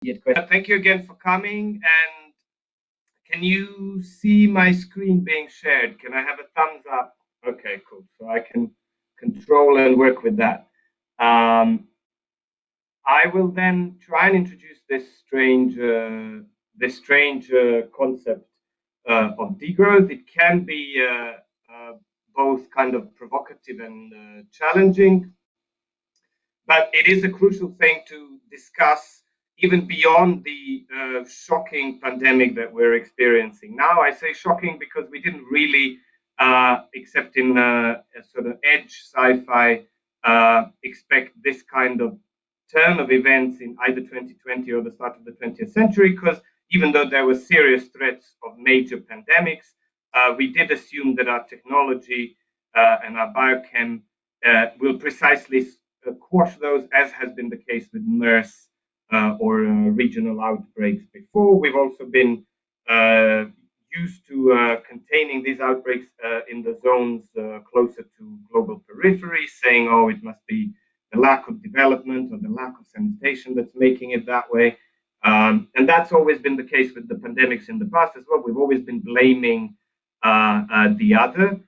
Thank you again for coming. And can you see my screen being shared? Can I have a thumbs up? Okay, cool. So I can control and work with that. Um, I will then try and introduce this strange concept of degrowth. It can be both kind of provocative and challenging, but it is a crucial thing to discuss even beyond the shocking pandemic that we're experiencing now. I say shocking because we didn't really, except in a sort of edge sci-fi, expect this kind of turn of events in either 2020 or the start of the 20th century, because even though there were serious threats of major pandemics, we did assume that our technology and our biochem will precisely quash those, as has been the case with MERS or regional outbreaks before. We've also been uh, used to containing these outbreaks in the zones closer to global periphery, saying, oh, it must be the lack of development or the lack of sanitation that's making it that way. And that's always been the case with the pandemics in the past as well. We've always been blaming the other,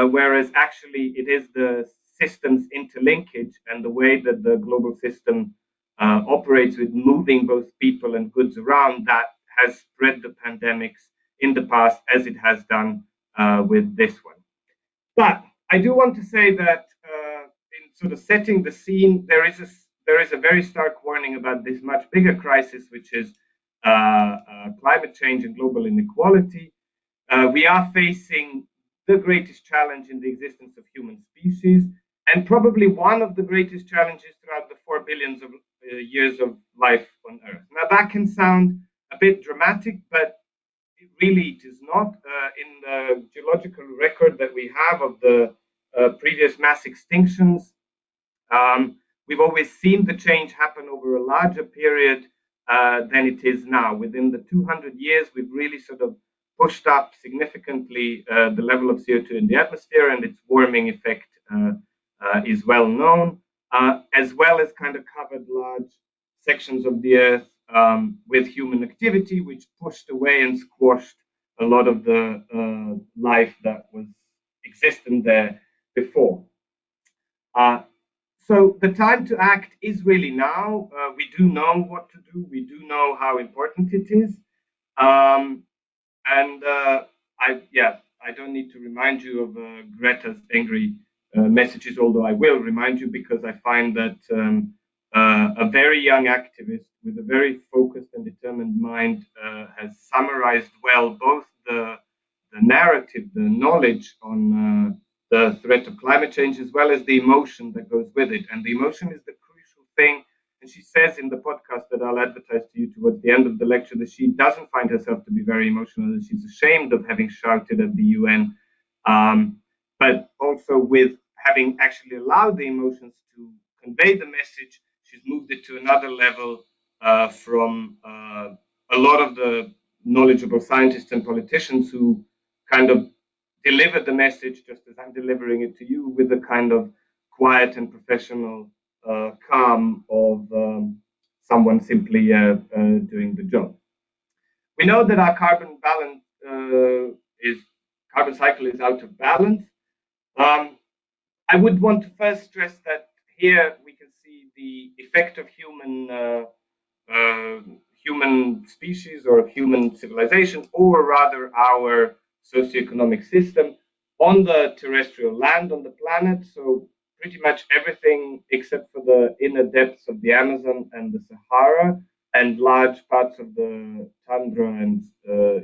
whereas actually it is the systems interlinkage and the way that the global system operates with moving both people and goods around that has spread the pandemics in the past, as it has done with this one. But I do want to say that in sort of setting the scene, there is a very stark warning about this much bigger crisis, which is climate change and global inequality. We are facing the greatest challenge in the existence of human species, and probably one of the greatest challenges throughout the 4 billions of years of life on Earth. Now, that can sound a bit dramatic, but really it is not. In the geological record that we have of the previous mass extinctions, we've always seen the change happen over a larger period than it is now. Within the 200 years, we've really sort of pushed up significantly the level of CO2 in the atmosphere, and its warming effect is well known, as well as kind of covered large sections of the earth with human activity, which pushed away and squashed a lot of the life that was existent there before. Uh, so the time to act is really now. We do know what to do. We do know how important it is. Um, and I don't need to remind you of Greta's angry messages, although I will remind you because I find that a very young activist with a very focused and determined mind has summarized well both the narrative, the knowledge on the threat of climate change, as well as the emotion that goes with it. And the emotion is the crucial thing. And she says in the podcast that I'll advertise to you towards the end of the lecture that she doesn't find herself to be very emotional, that she's ashamed of having shouted at the UN, but also with having actually allowed the emotions to convey the message, she's moved it to another level from a lot of the knowledgeable scientists and politicians who kind of deliver the message just as I'm delivering it to you, with a kind of quiet and professional calm of someone simply doing the job. We know that our carbon cycle is out of balance. Um, I would want to first stress that here we can see the effect of uh, human species or human civilization, or rather our socioeconomic system on the terrestrial land on the planet. So pretty much everything except for the inner depths of the Amazon and the Sahara and large parts of the tundra and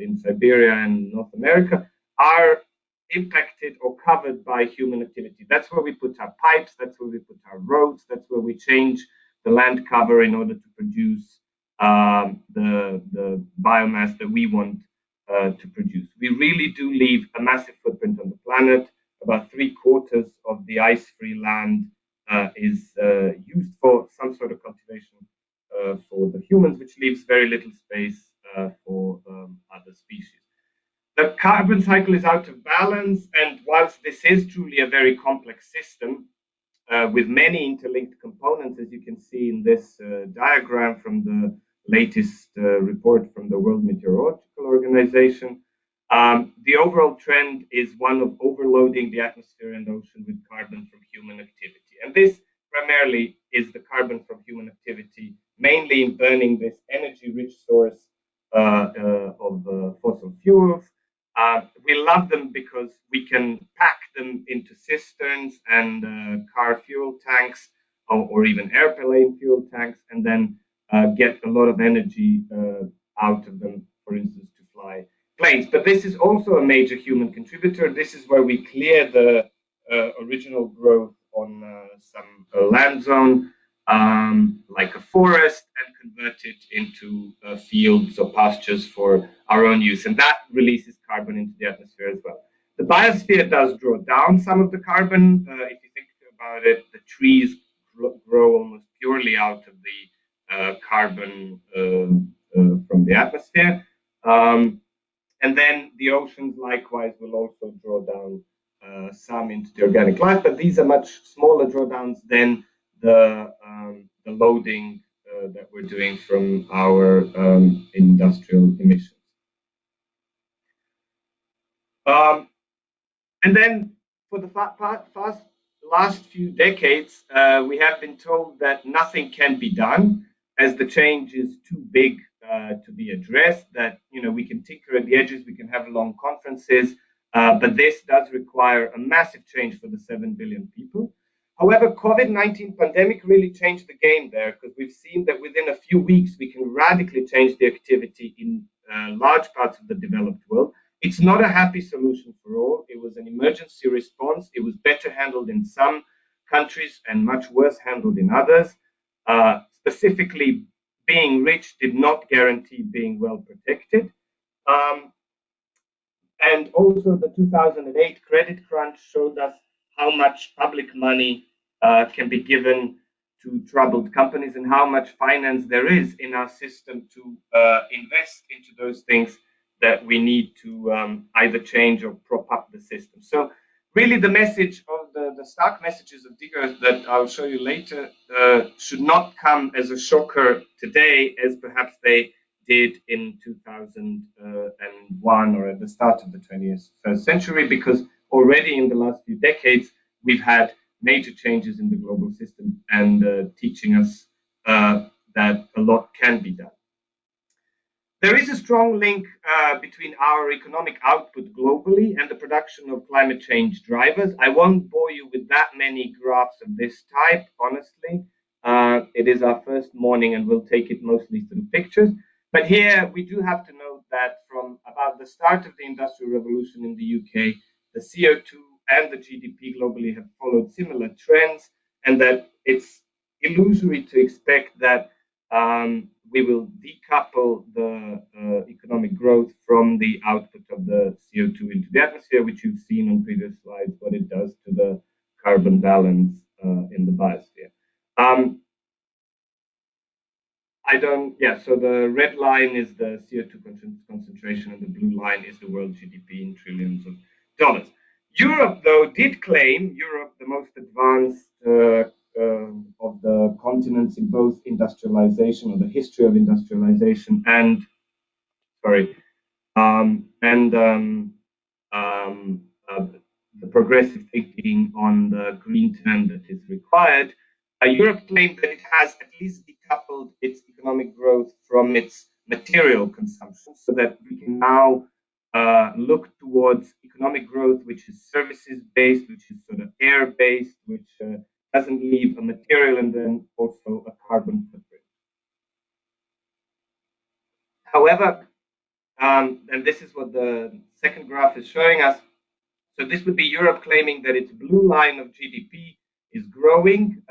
in Siberia and North America are impacted or covered by human activity. That's where we put our pipes, that's where we put our roads, that's where we change the land cover in order to produce the biomass that we want to produce. We really do leave a massive footprint on the planet. About 3/4 of the ice-free land is used for some sort of cultivation for the humans, which leaves very little space for other species. The carbon cycle is out of balance, and whilst this is truly a very complex system with many interlinked components, as you can see in this diagram from the latest report from the World Meteorological Organization. The overall trend is one of overloading the atmosphere and ocean with carbon from human activity. And this primarily is the carbon from human activity, mainly in burning this energy-rich source of fossil fuels. We love them because we can pack them into cisterns and car fuel tanks or even airplane fuel tanks, and then get a lot of energy out of them, for instance, to fly planes. But this is also a major human contributor. This is where we clear the original growth on some land zone, like a forest, and convert it into fields or pastures for our own use. And that releases carbon into the atmosphere as well. The biosphere does draw down some of the carbon. If you think about it, the trees grow almost purely out of the carbon from the atmosphere. And then the oceans likewise will also draw down some into the organic life, but these are much smaller drawdowns than the loading that we're doing from our industrial emissions. And then for the last few decades, we have been told that nothing can be done as the change is too big to be addressed, that we can tinker at the edges, we can have long conferences, but this does require a massive change for the 7 billion people. However, COVID-19 pandemic really changed the game there, because we've seen that within a few weeks we can radically change the activity in large parts of the developed world. It's not a happy solution for all. It was an emergency response. It was better handled in some countries and much worse handled in others. Specifically, being rich did not guarantee being well protected. And also the 2008 credit crunch showed us how much public money can be given to troubled companies and how much finance there is in our system to invest into those things that we need to either change or prop up the system. So really the message of the stark messages of Degrowth that I'll show you later should not come as a shocker today as perhaps they did in 2001 or at the start of the 21st century, because already in the last few decades, we've had major changes in the global system and teaching us that a lot can be done. There is a strong link between our economic output globally and the production of climate change drivers. I won't bore you with that many graphs of this type, honestly. It is our first morning and we'll take it mostly through pictures. But here we do have to note that from about the start of the Industrial Revolution in the UK, the CO2 and the GDP globally have followed similar trends, and that it's illusory to expect that we will decouple the economic growth from the output of the CO2 into the atmosphere, which you've seen on previous slides, what it does to the carbon balance in the biosphere. So the red line is the CO2 concentration and the blue line is the world GDP in trillions of dollars. Europe, though, did claim, the most advanced of the continents in both industrialization or the history of industrialization and, the progressive thinking on the green turn that is required. Europe claimed that it has at least decoupled its economic growth from its material consumption, so that we can now look towards economic growth, which is services-based, which is sort of air-based, which doesn't leave a material and then also a carbon footprint. However, and this is what the second graph is showing us, so this would be Europe claiming that its blue line of GDP is growing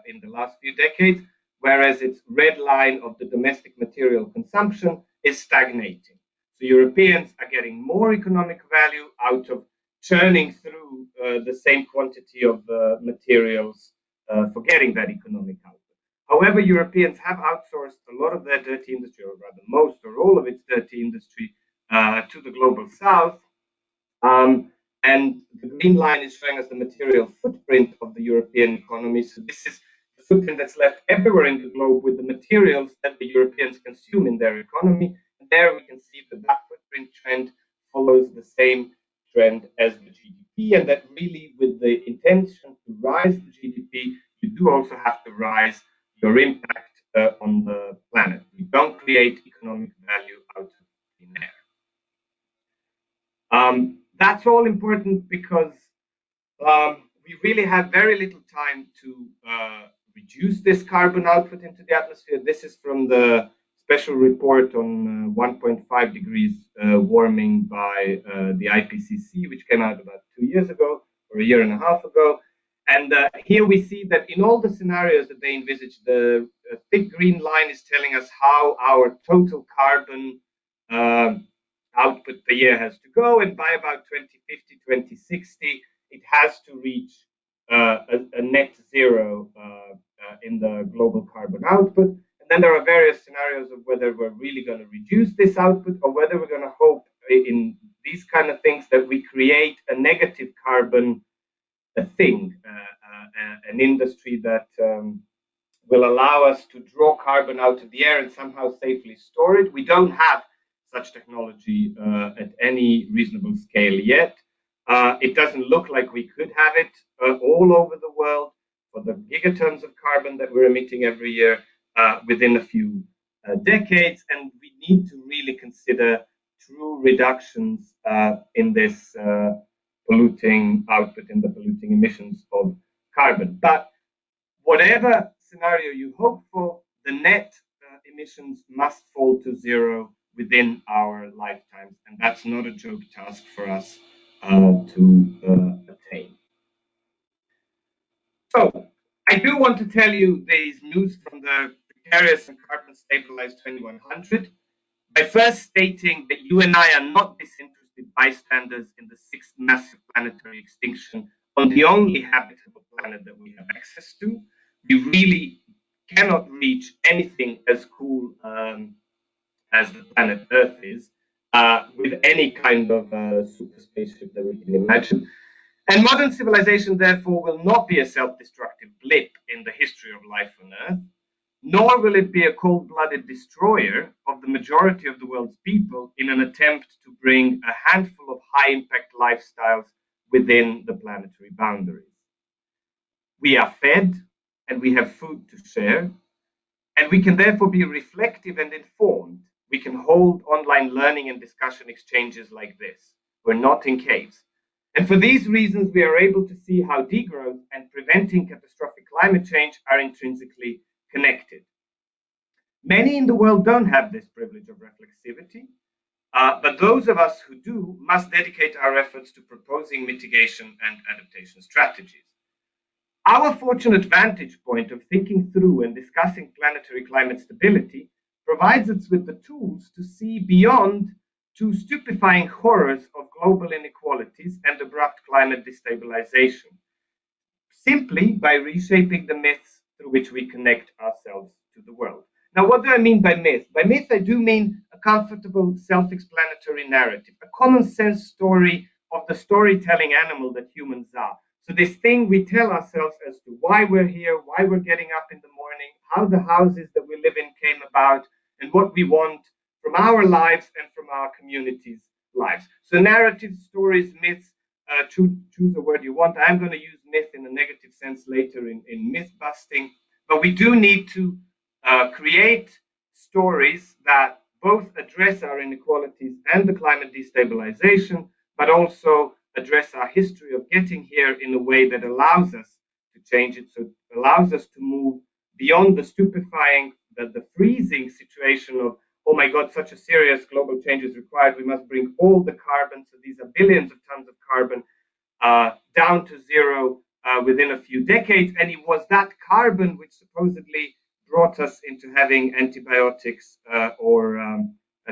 in the last few decades, whereas its red line of the domestic material consumption is stagnating. So Europeans are getting more economic value out of churning through the same quantity of materials for getting that economic output. However, Europeans have outsourced a lot of their dirty industry, or rather most or all of its dirty industry, to the global south. And the green line is showing us the material footprint of the European economy. So this is the footprint that's left everywhere in the globe with the materials that the Europeans consume in their economy. And there we can see that that footprint trend follows the same trend as the GDP, and that really with the intention to rise the GDP, you do also have to rise your impact on the planet. You don't create economic value out of thin air. That's all important because we really have very little time to reduce this carbon output into the atmosphere. This is from the special report on 1.5 degrees warming by the IPCC, which came out about 2 years ago or a year and a half ago. And here we see that in all the scenarios that they envisage, the thick green line is telling us how our total carbon output per year has to go. And by about 2050, 2060, it has to reach a net zero in the global carbon output. And then there are various scenarios of whether we're really going to reduce this output or whether we're going to hope in these kind of things that we create a negative carbon thing, an industry that will allow us to draw carbon out of the air and somehow safely store it. We don't have such technology at any reasonable scale yet. It doesn't look like we could have it all over the world for the gigatons of carbon that we're emitting every year within a few decades. And we need to really consider true reductions in this polluting output, in the polluting emissions of carbon. But whatever scenario you hope for, the net emissions must fall to zero within our lifetimes. And that's not a joke task for us to attain. So I do want to tell you these news from the precarious and carbon stabilized 2100 by first stating that you and I are not disinterested bystanders in the sixth massive planetary extinction on the only habitable planet that we have access to. We really cannot reach anything as cool as the planet Earth is with any kind of super spaceship that we can imagine. And modern civilization, therefore, will not be a self-destructive blip in the history of life on Earth, nor will it be a cold-blooded destroyer of the majority of the world's people in an attempt to bring a handful of high-impact lifestyles within the planetary boundaries. We are fed, and we have food to share, and we can therefore be reflective and informed. We can hold online learning and discussion exchanges like this. We're not in caves. And for these reasons, we are able to see how degrowth and preventing catastrophic climate change are intrinsically connected. Many in the world don't have this privilege of reflexivity, but those of us who do must dedicate our efforts to proposing mitigation and adaptation strategies. Our fortunate vantage point of thinking through and discussing planetary climate stability provides us with the tools to see beyond two stupefying horrors of global inequalities and abrupt climate destabilization, simply by reshaping the myths through which we connect ourselves to the world. Now, what do I mean by myth? By myth, I do mean a comfortable, self-explanatory narrative, a common sense story of the storytelling animal that humans are. So this thing we tell ourselves as to why we're here, why we're getting up in the morning, how the houses that we live in came about, and what we want from our lives and from our communities' lives. So narratives, stories, myths, choose a word you want. I'm going to use myth in a negative sense later in myth busting, but we do need to create stories that both address our inequalities and the climate destabilization, but also address our history of getting here in a way that allows us to change it, so it allows us to move beyond the stupefying, the freezing situation of, oh my God, such a serious global change is required. We must bring all the carbon, so these are billions of tons of carbon, down to zero within a few decades. And it was that carbon which supposedly brought us into having antibiotics or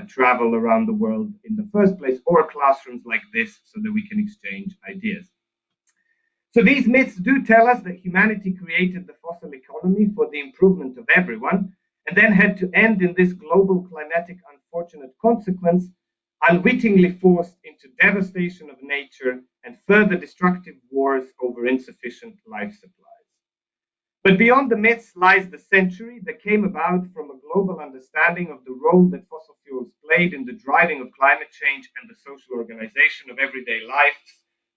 travel around the world in the first place, or classrooms like this so that we can exchange ideas. So these myths do tell us that humanity created the fossil economy for the improvement of everyone, and then had to end in this global climatic unfortunate consequence, unwittingly forced into devastation of nature and further destructive wars over insufficient life supplies. But beyond the myths lies the century that came about from a global understanding of the role that fossil fuels played in the driving of climate change and the social organization of everyday life,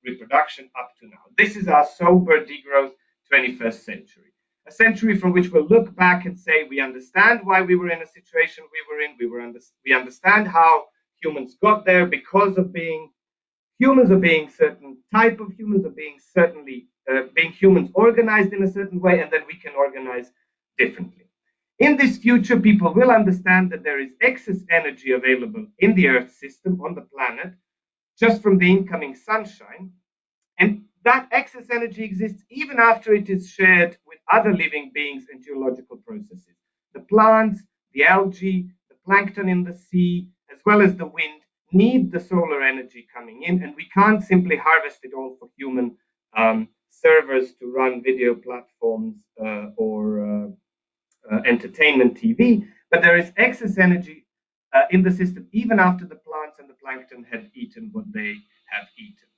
reproduction up to now. This is our sober degrowth 21st century. A century from which we'll look back and say we understand why we were in a situation we were in. We understand how humans got there because of being humans, of being certain type of humans, of being certainly being humans organized in a certain way, and then we can organize differently. In this future, people will understand that there is excess energy available in the Earth system, on the planet, just from the incoming sunshine. And that excess energy exists even after it is shared with other living beings and geological processes. The plants, the algae, the plankton in the sea, as well as the wind, need the solar energy coming in, and we can't simply harvest it all for human servers to run video platforms or entertainment TV, but there is excess energy in the system even after the plants and the plankton have eaten what they have eaten.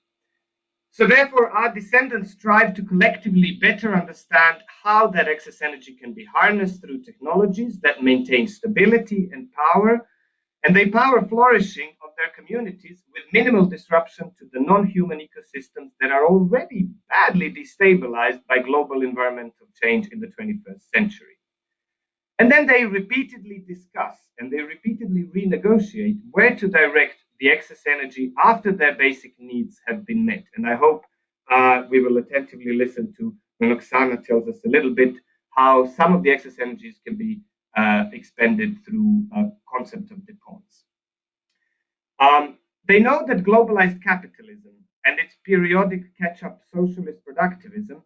So therefore, our descendants strive to collectively better understand how that excess energy can be harnessed through technologies that maintain stability and power, and they power flourishing of their communities with minimal disruption to the non-human ecosystems that are already badly destabilized by global environmental change in the 21st century. And then they repeatedly discuss and they repeatedly renegotiate where to direct the excess energy after their basic needs have been met. And I hope we will attentively listen to when Oksana tells us a little bit how some of the excess energies can be expended through a concept of dependence. They know that globalized capitalism and its periodic catch-up socialist productivism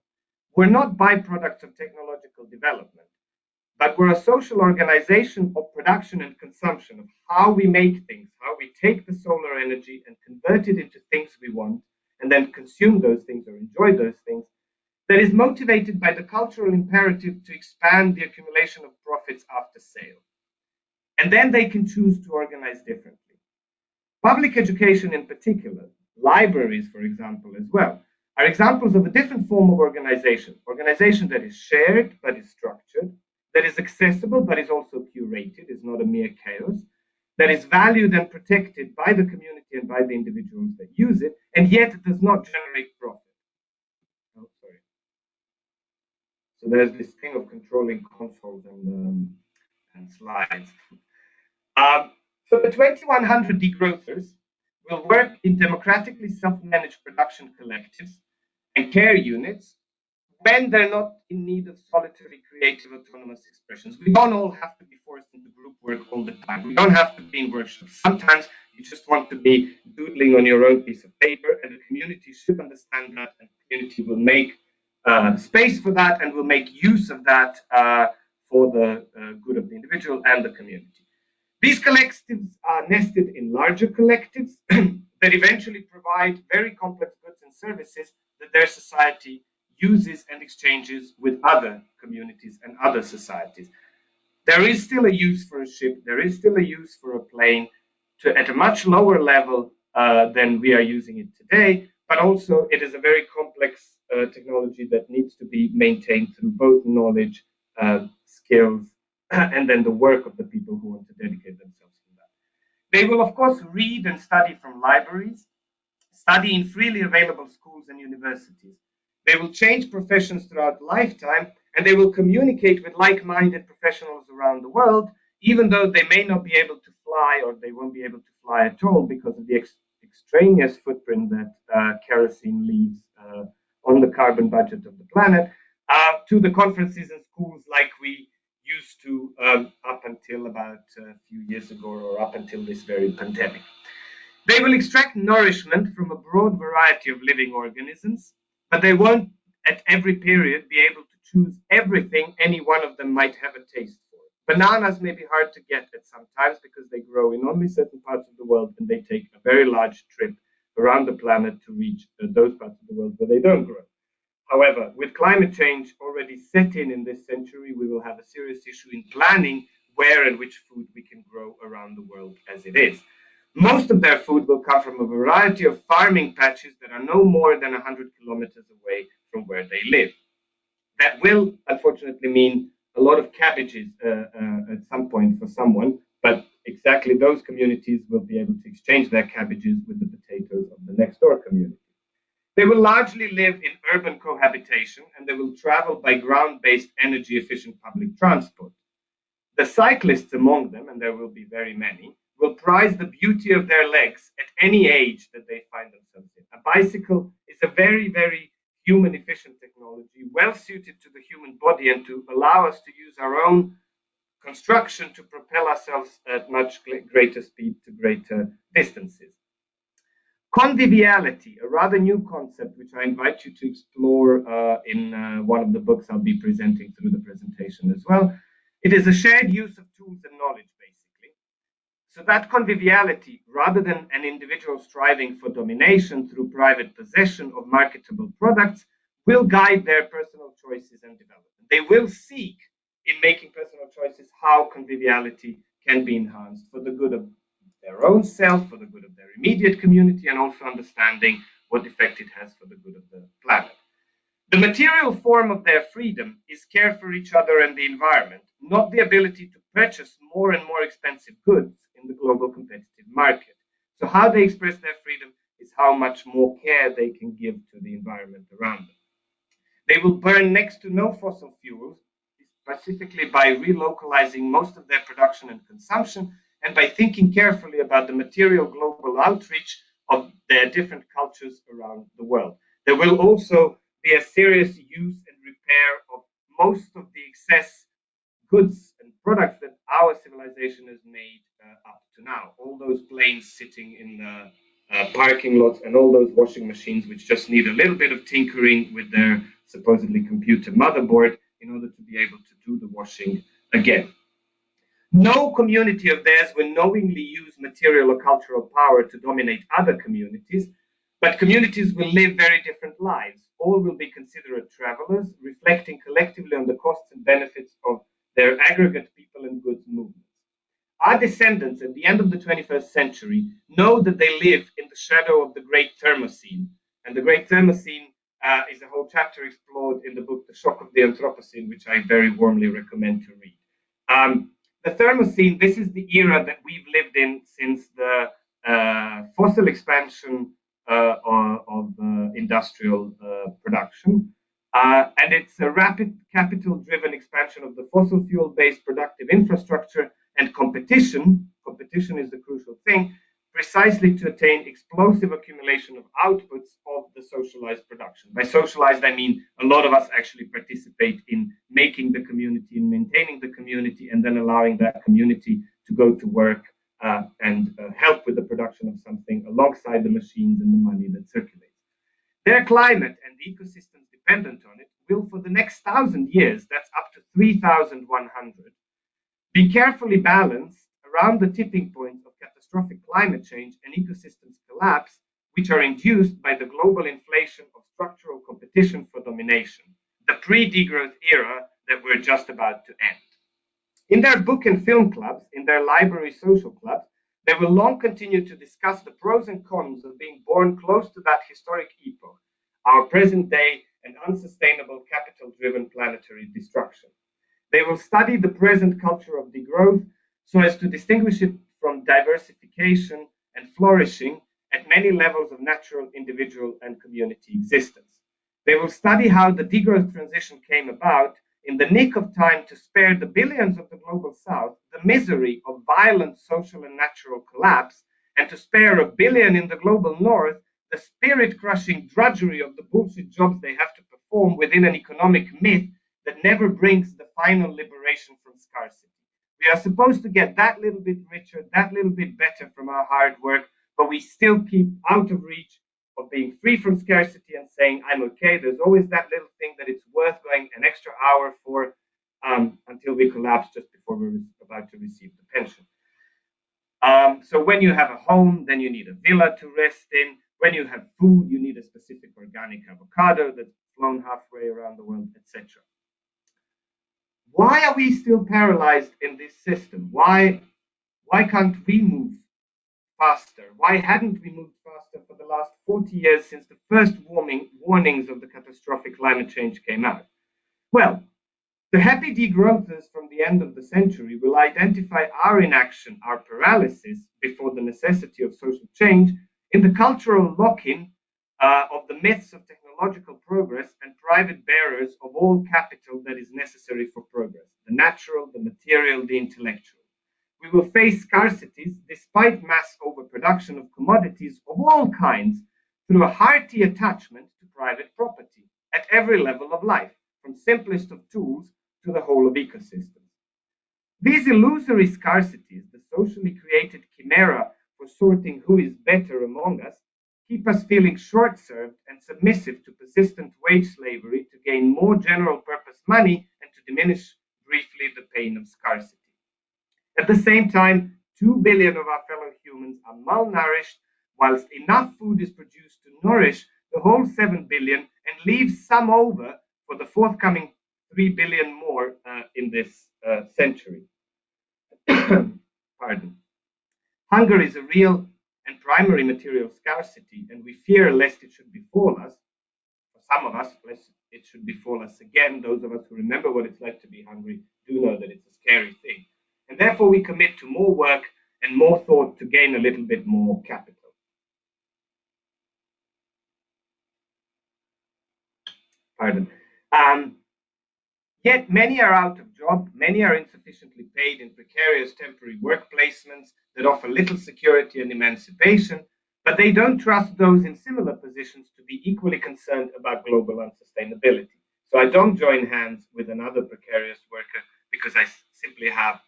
were not byproducts of technological development, but we're a social organization of production and consumption, of how we make things, how we take the solar energy and convert it into things we want, and then consume those things or enjoy those things, that is motivated by the cultural imperative to expand the accumulation of profits after sale. And then they can choose to organize differently. Public education in particular, libraries, for example, as well, are examples of a different form of organization that is shared but is structured, that is accessible but is also curated, is not a mere chaos, that is valued and protected by the community and by the individuals that use it, and yet it does not generate profit. Oh, sorry. So there's this thing of controlling consoles and slides. So the 2100 degrowthers will work in democratically self-managed production collectives and care units when they're not in need of solitary, creative, autonomous expressions. We don't all have to be forced into group work all the time. We don't have to be in workshops. Sometimes you just want to be doodling on your own piece of paper, and the community should understand that, and the community will make space for that and will make use of that for the good of the individual and the community. These collectives are nested in larger collectives that eventually provide very complex goods and services that their society uses and exchanges with other communities and other societies. There is still a use for a ship, there is still a use for a plane at a much lower level than we are using it today, but also it is a very complex technology that needs to be maintained through both knowledge, skills, and then the work of the people who want to dedicate themselves to that. They will, of course, read and study from libraries, study in freely available schools and universities. They will change professions throughout lifetime, and they will communicate with like-minded professionals around the world, even though they may not be able to fly, or they won't be able to fly at all because of the extraneous footprint that kerosene leaves on the carbon budget of the planet, to the conferences and schools like we used to up until about a few years ago, or up until this very pandemic. They will extract nourishment from a broad variety of living organisms, but they won't at every period be able to choose everything any one of them might have a taste for. Bananas may be hard to get at sometimes because they grow in only certain parts of the world, and they take a very large trip around the planet to reach those parts of the world where they don't grow. However, with climate change already set in this century, we will have a serious issue in planning where and which food we can grow around the world as it is. Most of their food will come from a variety of farming patches that are no more than 100 kilometers away from where they live. That will unfortunately mean a lot of cabbages at some point for someone, but exactly those communities will be able to exchange their cabbages with the potatoes of the next door community. They will largely live in urban cohabitation, and they will travel by ground-based energy-efficient public transport. The cyclists among them, and there will be very many, will prize the beauty of their legs at any age that they find themselves in. A bicycle is a very, very human efficient technology, well suited to the human body and to allow us to use our own construction to propel ourselves at much greater speed to greater distances. Conviviality, a rather new concept which I invite you to explore in one of the books I'll be presenting through the presentation as well. It is a shared use of tools and knowledge, basically. So that conviviality, rather than an individual striving for domination through private possession of marketable products, will guide their personal choices and development. They will seek, in making personal choices, how conviviality can be enhanced for the good of their own self, for the good of their immediate community, and also understanding what effect it has for the good of the planet. The material form of their freedom is care for each other and the environment, not the ability to purchase more and more expensive goods in the global competitive market. So how they express their freedom is how much more care they can give to the environment around them. They will burn next to no fossil fuels, specifically by relocalizing most of their production and consumption, and by thinking carefully about the material global outreach of their different cultures around the world. There will also be a serious use and repair of most of the excess goods and products that our civilization has made up to now. All those planes sitting in the parking lots and all those washing machines which just need a little bit of tinkering with their supposedly computer motherboard in order to be able to do the washing again. No community of theirs will knowingly use material or cultural power to dominate other communities, but communities will live very different lives. All will be considerate travelers, reflecting collectively on the costs and benefits of their aggregate people and goods movements. Our descendants at the end of the 21st century know that they live in the shadow of the Great Thermocene. And the Great Thermocene is a whole chapter explored in the book, The Shock of the Anthropocene, which I very warmly recommend to read. The Thermocene, this is the era that we've lived in since the fossil expansion of industrial production. And it's a rapid capital-driven expansion of the fossil fuel-based productive infrastructure and competition. Competition is the crucial thing, precisely to attain explosive accumulation of outputs of the socialized production. By socialized, I mean a lot of us actually participate in making the community and maintaining the community, and then allowing that community to go to work and help with the production of something alongside the machines and the money that circulates. Their climate and the ecosystems dependent on it will, for the next 1,000 years, that's up to 3,100, be carefully balanced around the tipping point of catastrophic climate change and ecosystems collapse, which are induced by the global inflation of structural competition for domination, the pre-degrowth era that we're just about to end. In their book and film clubs, in their library social clubs, they will long continue to discuss the pros and cons of being born close to that historic epoch, our present day and unsustainable capital-driven planetary destruction. They will study the present culture of degrowth so as to distinguish it from diversification and flourishing at many levels of natural, individual, and community existence. They will study how the degrowth transition came about in the nick of time to spare the billions of the global south the misery of violent social and natural collapse, and to spare a billion in the global north the spirit-crushing drudgery of the bullshit jobs they have to perform within an economic myth that never brings the final liberation from scarcity. We are supposed to get that little bit richer, that little bit better from our hard work, but we still keep out of reach of being free from scarcity and saying, I'm okay. There's always that little thing that it's worth going an extra hour for until we collapse just before we're about to receive the pension. So when you have a home, then you need a villa to rest in. When you have food, you need a specific organic avocado that's flown halfway around the world, etc. Why are we still paralyzed in this system? Why can't we move faster? Why hadn't we moved faster for the last 40 years since the first warnings of the catastrophic climate change came out? Well, the happy degrowthers from the end of the century will identify our inaction, our paralysis before the necessity of social change in the cultural lock-in of the myths of technological progress and private bearers of all capital that is necessary for progress, the natural, the material, the intellectual. We will face scarcities despite mass overproduction of commodities of all kinds through a hearty attachment to private property at every level of life, from simplest of tools to the whole of ecosystems. These illusory scarcities, the socially created chimera for sorting who is better among us, keep us feeling short-served and submissive to persistent wage slavery to gain more general purpose money and to diminish briefly the pain of scarcity. At the same time, 2 billion of our fellow humans are malnourished, whilst enough food is produced to nourish the whole 7 billion and leaves some over for the forthcoming 3 billion more in this century. Pardon. Hunger is a real and primary material scarcity, and we fear lest it should befall us. For some of us, lest it should befall us again. Those of us who remember what it's like to be hungry do know that it's a scary thing. And therefore, we commit to more work and more thought to gain a little bit more capital. Pardon. Yet many are out of job, many are insufficiently paid in precarious temporary work placements that offer little security and emancipation, but they don't trust those in similar positions to be equally concerned about global unsustainability. So I don't join hands with another precarious worker because I simply have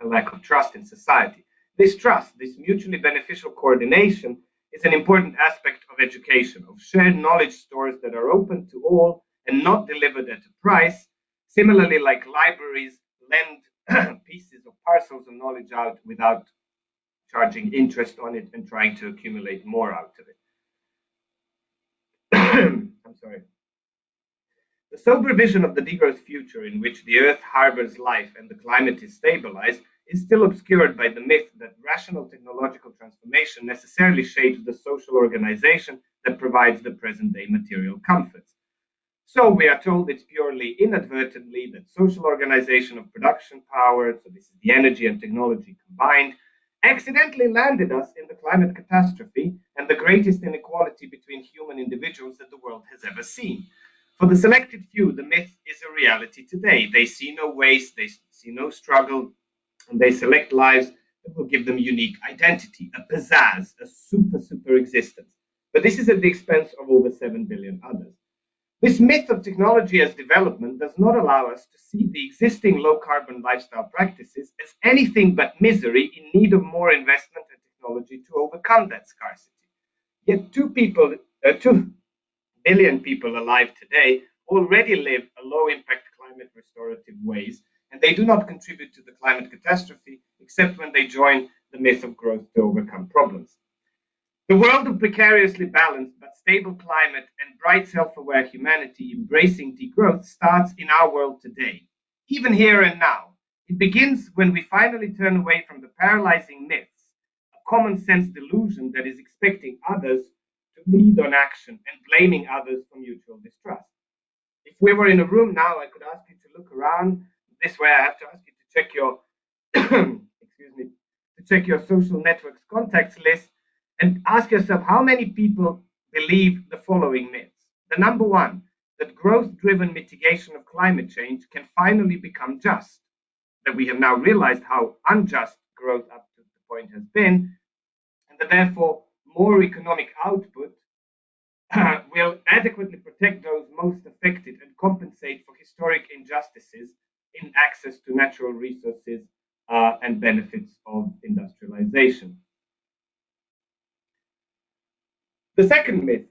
a lack of trust in society. This trust, this mutually beneficial coordination, is an important aspect of education, of shared knowledge stores that are open to all and not delivered at a price. Similarly, like libraries lend pieces or parcels of knowledge out without charging interest on it and trying to accumulate more out of it. I'm sorry. The sober vision of the degrowth future in which the earth harbors life and the climate is stabilized is still obscured by the myth that rational technological transformation necessarily shapes the social organization that provides the present-day material comforts. So we are told it's purely inadvertently that social organization of production power, so this is the energy and technology combined, accidentally landed us in the climate catastrophe and the greatest inequality between human individuals that the world has ever seen. For the selected few, the myth is a reality today. They see no waste, they see no struggle, and they select lives that will give them unique identity, a pizzazz, a super existence. But this is at the expense of over 7 billion others. This myth of technology as development does not allow us to see the existing low-carbon lifestyle practices as anything but misery in need of more investment and technology to overcome that scarcity. Yet 2 billion people alive today already live a low-impact climate restorative ways, and they do not contribute to the climate catastrophe except when they join the myth of growth to overcome problems. The world of precariously balanced but stable climate and bright self-aware humanity embracing degrowth starts in our world today, even here and now. It begins when we finally turn away from the paralyzing myths, a common sense delusion that is expecting others to lead on action and blaming others for mutual distrust. If we were in a room now, I could ask you to look around. This way I have to ask you to check your to check your social networks contacts list and ask yourself how many people believe the following myths. The number one, that growth-driven mitigation of climate change can finally become just, that we have now realized how unjust growth up to the point has been, and that therefore more economic output will adequately protect those most affected and compensate for historic injustices in access to natural resources and benefits of industrialization. The second myth,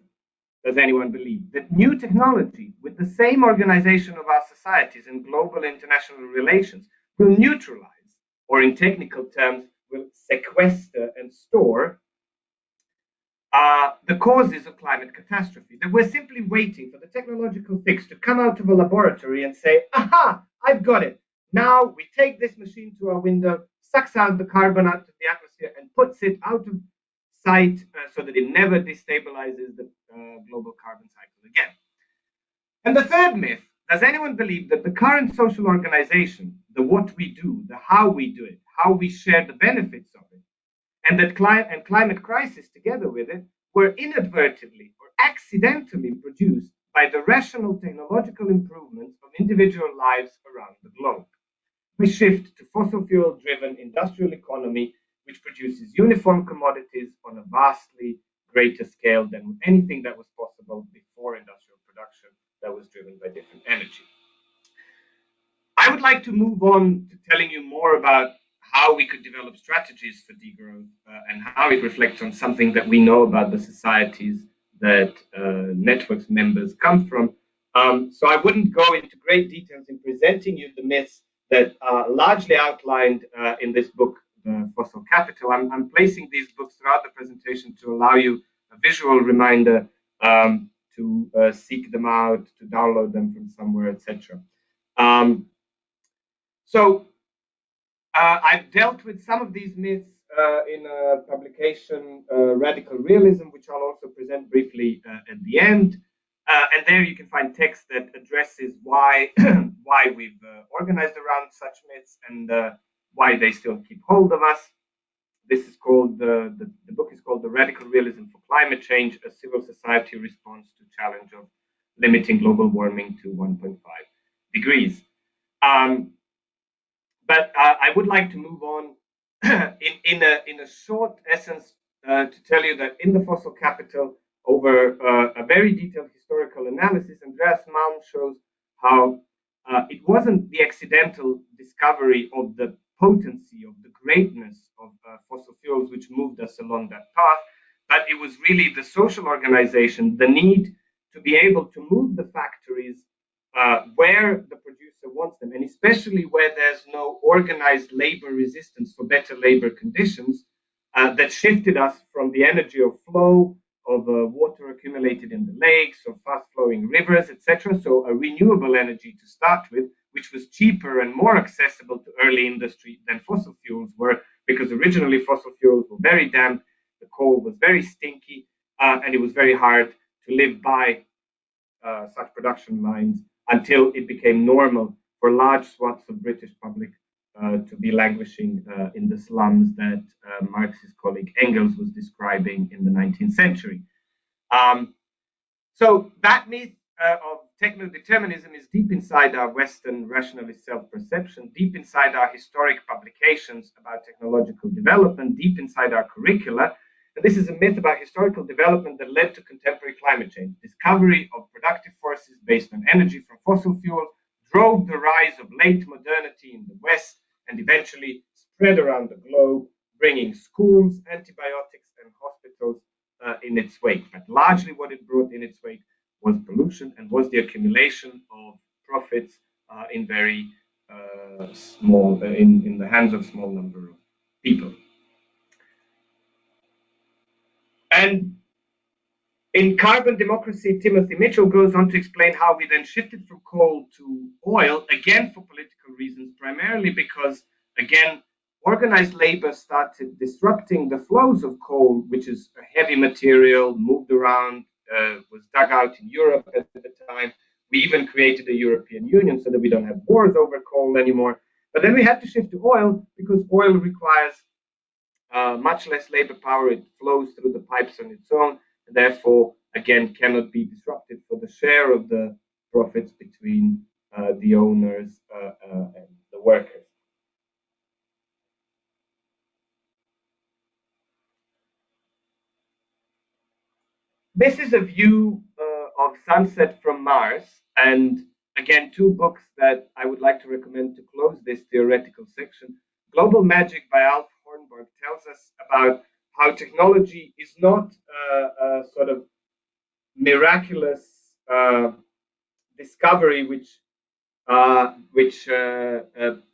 does anyone believe, that new technology with the same organization of our societies and global international relations will neutralize, or in technical terms, will sequester and store the causes of climate catastrophe, that we're simply waiting for the technological fix to come out of a laboratory and say, aha, I've got it. Now we take this machine to our window, sucks out the carbon out of the atmosphere and puts it out of sight so that it never destabilizes the global carbon cycle again. And the third myth, does anyone believe that the current social organization, the what we do, the how we do it, how we share the benefits of it, and that climate crisis together with it were inadvertently or accidentally produced by the rational technological improvements of individual lives around the globe? We shift to fossil fuel driven industrial economy, which produces uniform commodities on a vastly greater scale than anything that was possible before industrial production that was driven by different energy. I would like to move on to telling you more about how we could develop strategies for degrowth and how it reflects on something that we know about the societies that networks members come from. So I wouldn't go into great details in presenting you the myths that are largely outlined in this book, Fossil Capital. I'm placing these books throughout the presentation to allow you a visual reminder to seek them out, to download them from somewhere, etc. So I've dealt with some of these myths in a publication, Radical Realism, which I'll also present briefly at the end. And there you can find text that addresses why we've organized around such myths and why they still keep hold of us. This is called the book is called The Radical Realism for Climate Change: A Civil Society Response to Challenge of Limiting Global Warming to 1.5 degrees. But I would like to move on in a short essence to tell you that in the Fossil Capital, over a very detailed historical analysis, Andreas Malm shows how it wasn't the accidental discovery of the potency, of the greatness of fossil fuels which moved us along that path, but it was really the social organization, the need to be able to move the factories where the producer wants them, and especially where there's no organized labor resistance for better labor conditions, that shifted us from the energy of flow, of water accumulated in the lakes, of fast-flowing rivers, etc. So a renewable energy to start with, which was cheaper and more accessible to early industry than fossil fuels were, because originally fossil fuels were very damp, the coal was very stinky, and it was very hard to live by such production lines until it became normal for large swaths of British public to be languishing in the slums that Marx's colleague Engels was describing in the 19th century. So that myth of techno-determinism is deep inside our Western rationalist self-perception, deep inside our historic publications about technological development, deep inside our curricula. And this is a myth about historical development that led to contemporary climate change. Discovery of productive forces based on energy from fossil fuels drove the rise of late modernity in the West and eventually spread around the globe, bringing schools, antibiotics, and hospitals in its wake. But largely what it brought in its wake was pollution and was the accumulation of profits in very small, in the hands of a small number of people. And in Carbon Democracy, Timothy Mitchell goes on to explain how we then shifted from coal to oil, again for political reasons, primarily because, again, organized labor started disrupting the flows of coal, which is a heavy material, moved around, was dug out in Europe at the time. We even created a European Union so that we don't have wars over coal anymore. But then we had to shift to oil because oil requires much less labor power. It flows through the pipes on its own, and therefore, again, cannot be disrupted for the share of the profits between the owners and the workers. This is a view of sunset from Mars, and again, two books that I would like to recommend to close this theoretical section. Global Magic by Alf Hornberg tells us about how technology is not a sort of miraculous discovery which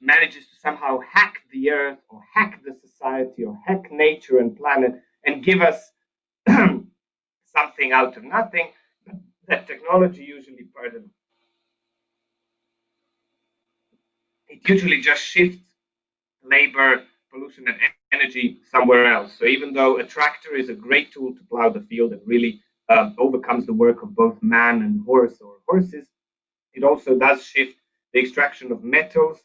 manages to somehow hack the earth or hack the society or hack nature and planet and give us something out of nothing. That technology usually, it usually just shifts labor, pollution, and energy somewhere else. So even though a tractor is a great tool to plow the field and really overcomes the work of both man and horse or horses, it also does shift the extraction of metals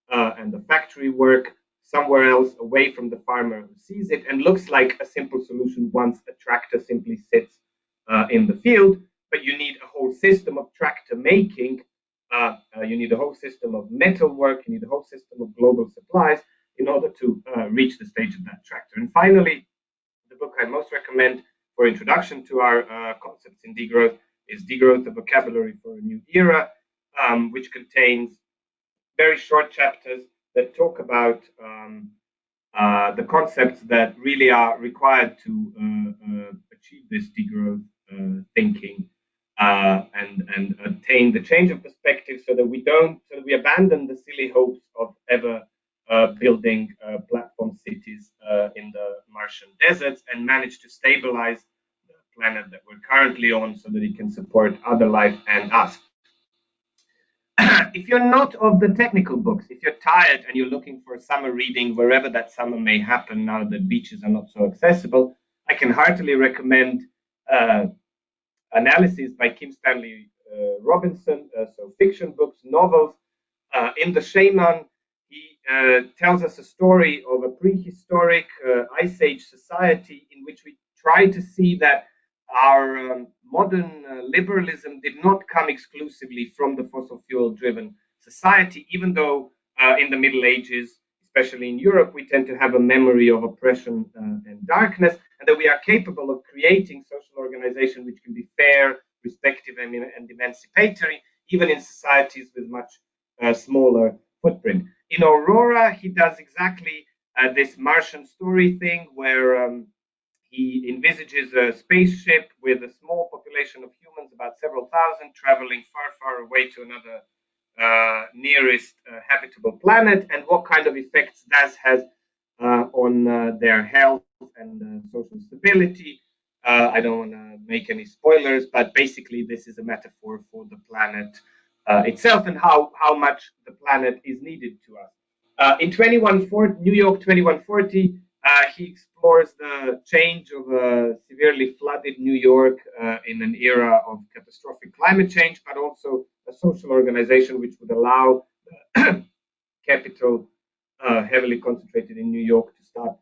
and the factory work somewhere else away from the farmer who sees it, and looks like a simple solution once a tractor simply sits in the field. But you need a whole system of tractor making, you need a whole system of metal work, you need a whole system of global supplies in order to reach the stage of that tractor. And finally, the book I most recommend for introduction to our concepts in degrowth is Degrowth, a Vocabulary for a New Era, which contains very short chapters that talk about the concepts that really are required to achieve this degrowth thinking and attain the change of perspective, so that we abandon the silly hopes of ever building platform cities in the Martian deserts and manage to stabilize the planet that we're currently on so that it can support other life and us. If you're not of the technical books, if you're tired and you're looking for a summer reading wherever that summer may happen now that beaches are not so accessible, I can heartily recommend analysis by Kim Stanley Robinson, so fiction books, novels. In The Shaman, he tells us a story of a prehistoric Ice Age society in which we try to see that our modern liberalism did not come exclusively from the fossil fuel driven society, even though in the Middle Ages, especially in Europe, we tend to have a memory of oppression and darkness, and that we are capable of creating social organization which can be fair, respectful, and emancipatory, even in societies with much smaller footprint. In Aurora, he does exactly this Martian story thing where he envisages a spaceship with a small population of humans, about several thousand, traveling far, far away to another nearest habitable planet, and what kind of effects that has on their health and social stability. I don't want to make any spoilers, but basically this is a metaphor for the planet itself and how much the planet is needed to us. In New York 2140, he explores the change of a severely flooded New York in an era of catastrophic climate change, but also a social organization which would allow capital heavily concentrated in New York to start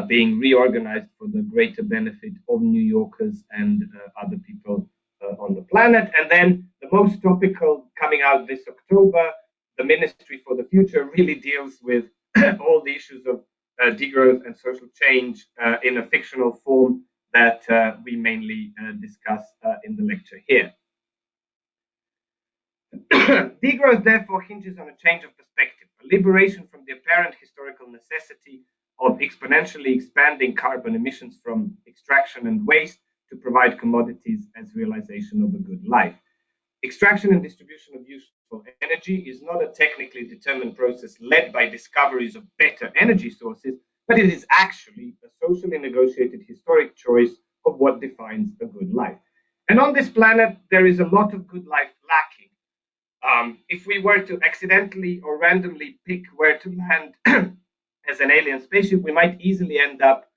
being reorganized for the greater benefit of New Yorkers and other people on the planet. And then the most topical, coming out this October, the Ministry for the Future really deals with all the issues of degrowth and social change in a fictional form that we mainly discuss in the lecture here. Degrowth, therefore, hinges on a change of perspective, a liberation from the apparent historical necessity of exponentially expanding carbon emissions from extraction and waste to provide commodities as realization of a good life. Extraction and distribution of useful energy is not a technically determined process led by discoveries of better energy sources, but it is actually a socially negotiated historic choice of what defines a good life. And on this planet, there is a lot of good life lacking. If we were to accidentally or randomly pick where to land as an alien spaceship, we might easily end up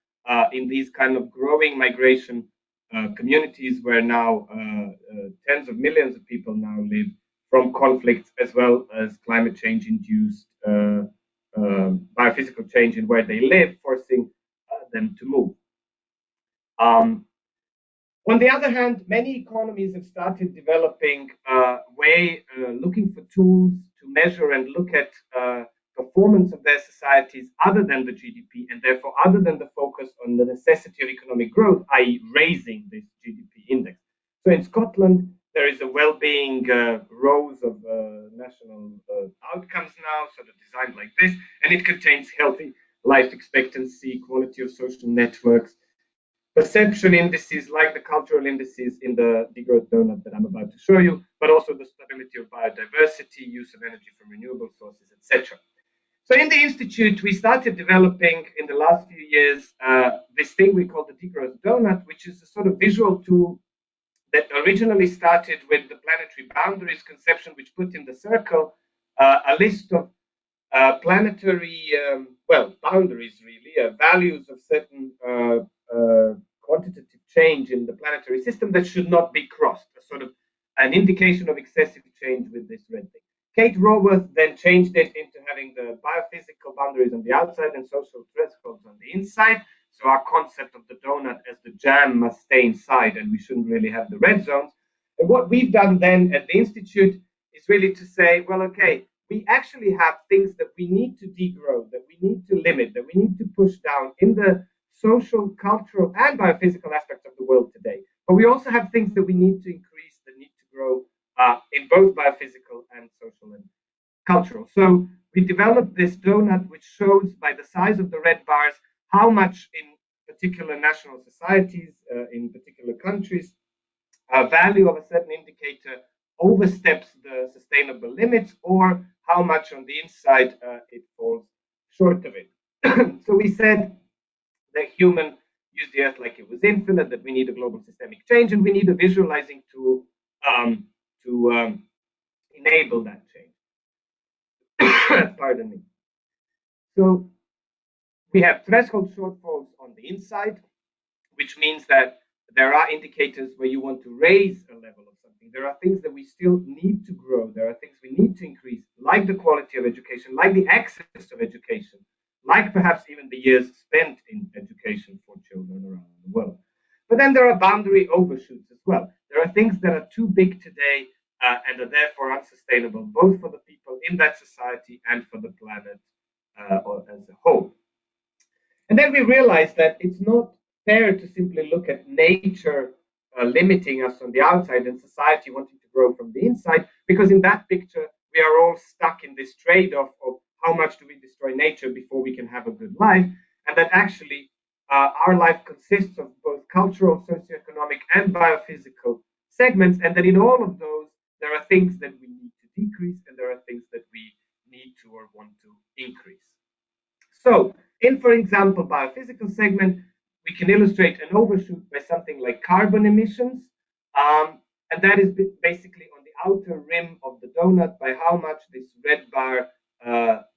in these kind of growing migration communities where now tens of millions of people now live from conflicts as well as climate change induced biophysical change in where they live, forcing them to move. On the other hand, many economies have started developing looking for tools to measure and look at performance of their societies other than the GDP, and therefore other than the focus on the necessity of economic growth, i.e. raising this GDP index. So in Scotland, there is a well-being rows of national outcomes now, sort of designed like this, and it contains healthy life expectancy, quality of social networks, perception indices like the cultural indices in the degrowth donut that I'm about to show you, but also the stability of biodiversity, use of energy from renewable sources, etc. So in the Institute, we started developing in the last few years this thing we call the degrowth donut, which is a sort of visual tool that originally started with the planetary boundaries conception, which put in the circle a list of planetary, boundaries really, values of certain quantitative change in the planetary system that should not be crossed, a sort of an indication of excessive change with this red thing. Kate Raworth then changed it into having the biophysical boundaries on the outside and social thresholds on the inside. So our concept of the donut as the jam must stay inside, and we shouldn't really have the red zones. And what we've done then at the Institute is really to say, well, okay, we actually have things that we need to degrow, that we need to limit, that we need to push down in the social, cultural, and biophysical aspects of the world today. But we also have things that we need to increase, that need to grow in both biophysical and social and cultural. So we developed this donut, which shows by the size of the red bars how much in particular national societies, in particular countries, value of a certain indicator oversteps the sustainable limits, or how much on the inside it falls short of it. So we said that human use the earth like it was infinite, that we need a global systemic change, and we need a visualizing tool to enable that change. Pardon me. So we have threshold shortfalls on the inside, which means that there are indicators where you want to raise a level of something. There are things that we still need to grow. There are things we need to increase, like the quality of education, like the access of education, like perhaps even the years spent in education for children around the world. But then there are boundary overshoots as well. There are things that are too big today and are therefore unsustainable, both for the people in that society and for the planet as a whole. And then we realized that it's not fair to simply look at nature limiting us on the outside and society wanting to grow from the inside, because in that picture, we are all stuck in this trade-off of how much do we destroy nature before we can have a good life, and that actually our life consists of both cultural, socioeconomic, and biophysical segments, and that in all of those, there are things that we need to decrease, and there are things that we need to or want to increase. So, in, for example, biophysical segment, we can illustrate an overshoot by something like carbon emissions, and that is basically on the outer rim of the donut by how much this red bar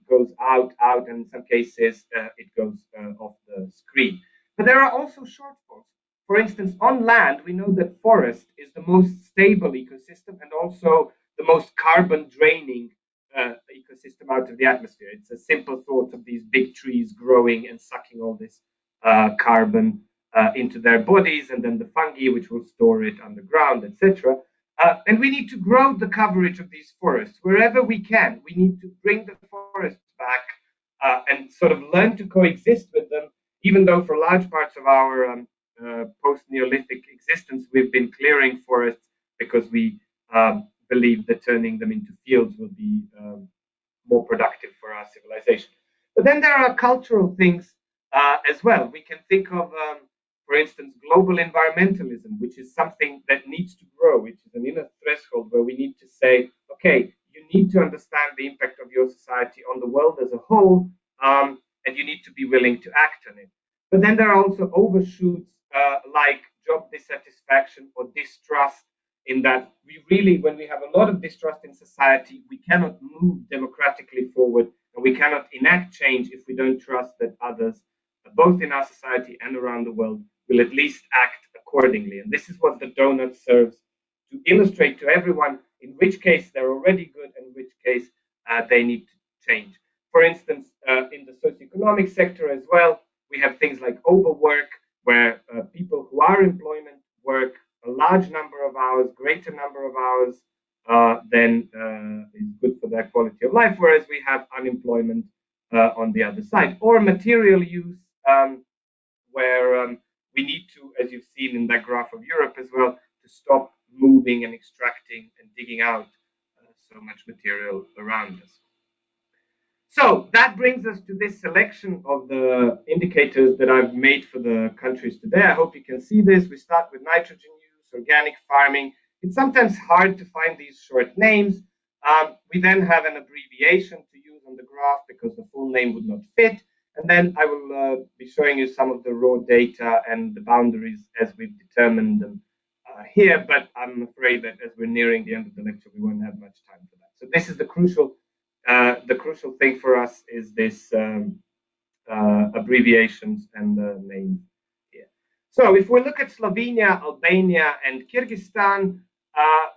goes out, and in some cases it goes off the screen. But there are also shortfalls. For instance, on land, we know that forest is the most stable ecosystem and also the most carbon draining ecosystem out of the atmosphere. It's a simple thought of these big trees growing and sucking all this carbon into their bodies, and then the fungi which will store it underground, etc. And we need to grow the coverage of these forests wherever we can. We need to bring the forests back and sort of learn to coexist with them, even though for large parts of our post-Neolithic existence we've been clearing forests because we believe that turning them into fields will be more productive for our civilization. But then there are cultural things as well. We can think of, for instance, global environmentalism, which is something that needs to grow, which is an inner threshold where we need to say, okay, you need to understand the impact of your society on the world as a whole, and you need to be willing to act on it. But then there are also overshoots like job dissatisfaction or distrust, in that we really, when we have a lot of distrust in society, we cannot move democratically forward, and we cannot enact change if we don't trust that others, both in our society and around the world, will at least act accordingly. And this is what the donut serves to illustrate to everyone, in which case they're already good and in which case they need to change. For instance, in the socioeconomic sector as well, we have things like overwork, where people who are employment work a large number of hours, greater number of hours than is good for their quality of life, whereas we have unemployment on the other side. Or material use, where we need to, as you've seen in that graph of Europe as well, to stop moving and extracting and digging out so much material around us. So that brings us to this selection of the indicators that I've made for the countries today. I hope you can see this. We start with nitrogen use, organic farming. It's sometimes hard to find these short names. We then have an abbreviation to use on the graph because the full name would not fit. And then I will be showing you some of the raw data and the boundaries as we've determined them here. But I'm afraid that as we're nearing the end of the lecture, we won't have much time for that. So this is the crucial thing for us is this abbreviations and the name here. So if we look at Slovenia, Albania, and Kyrgyzstan,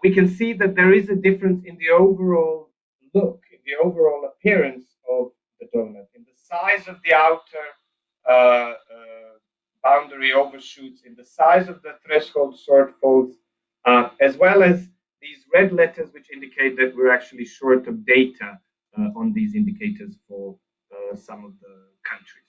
we can see that there is a difference in the overall look, in the overall appearance of the donut, in the size of the outer boundary overshoots, in the size of the threshold shortfalls, as well as these red letters, which indicate that we're actually short of data on these indicators for some of the countries.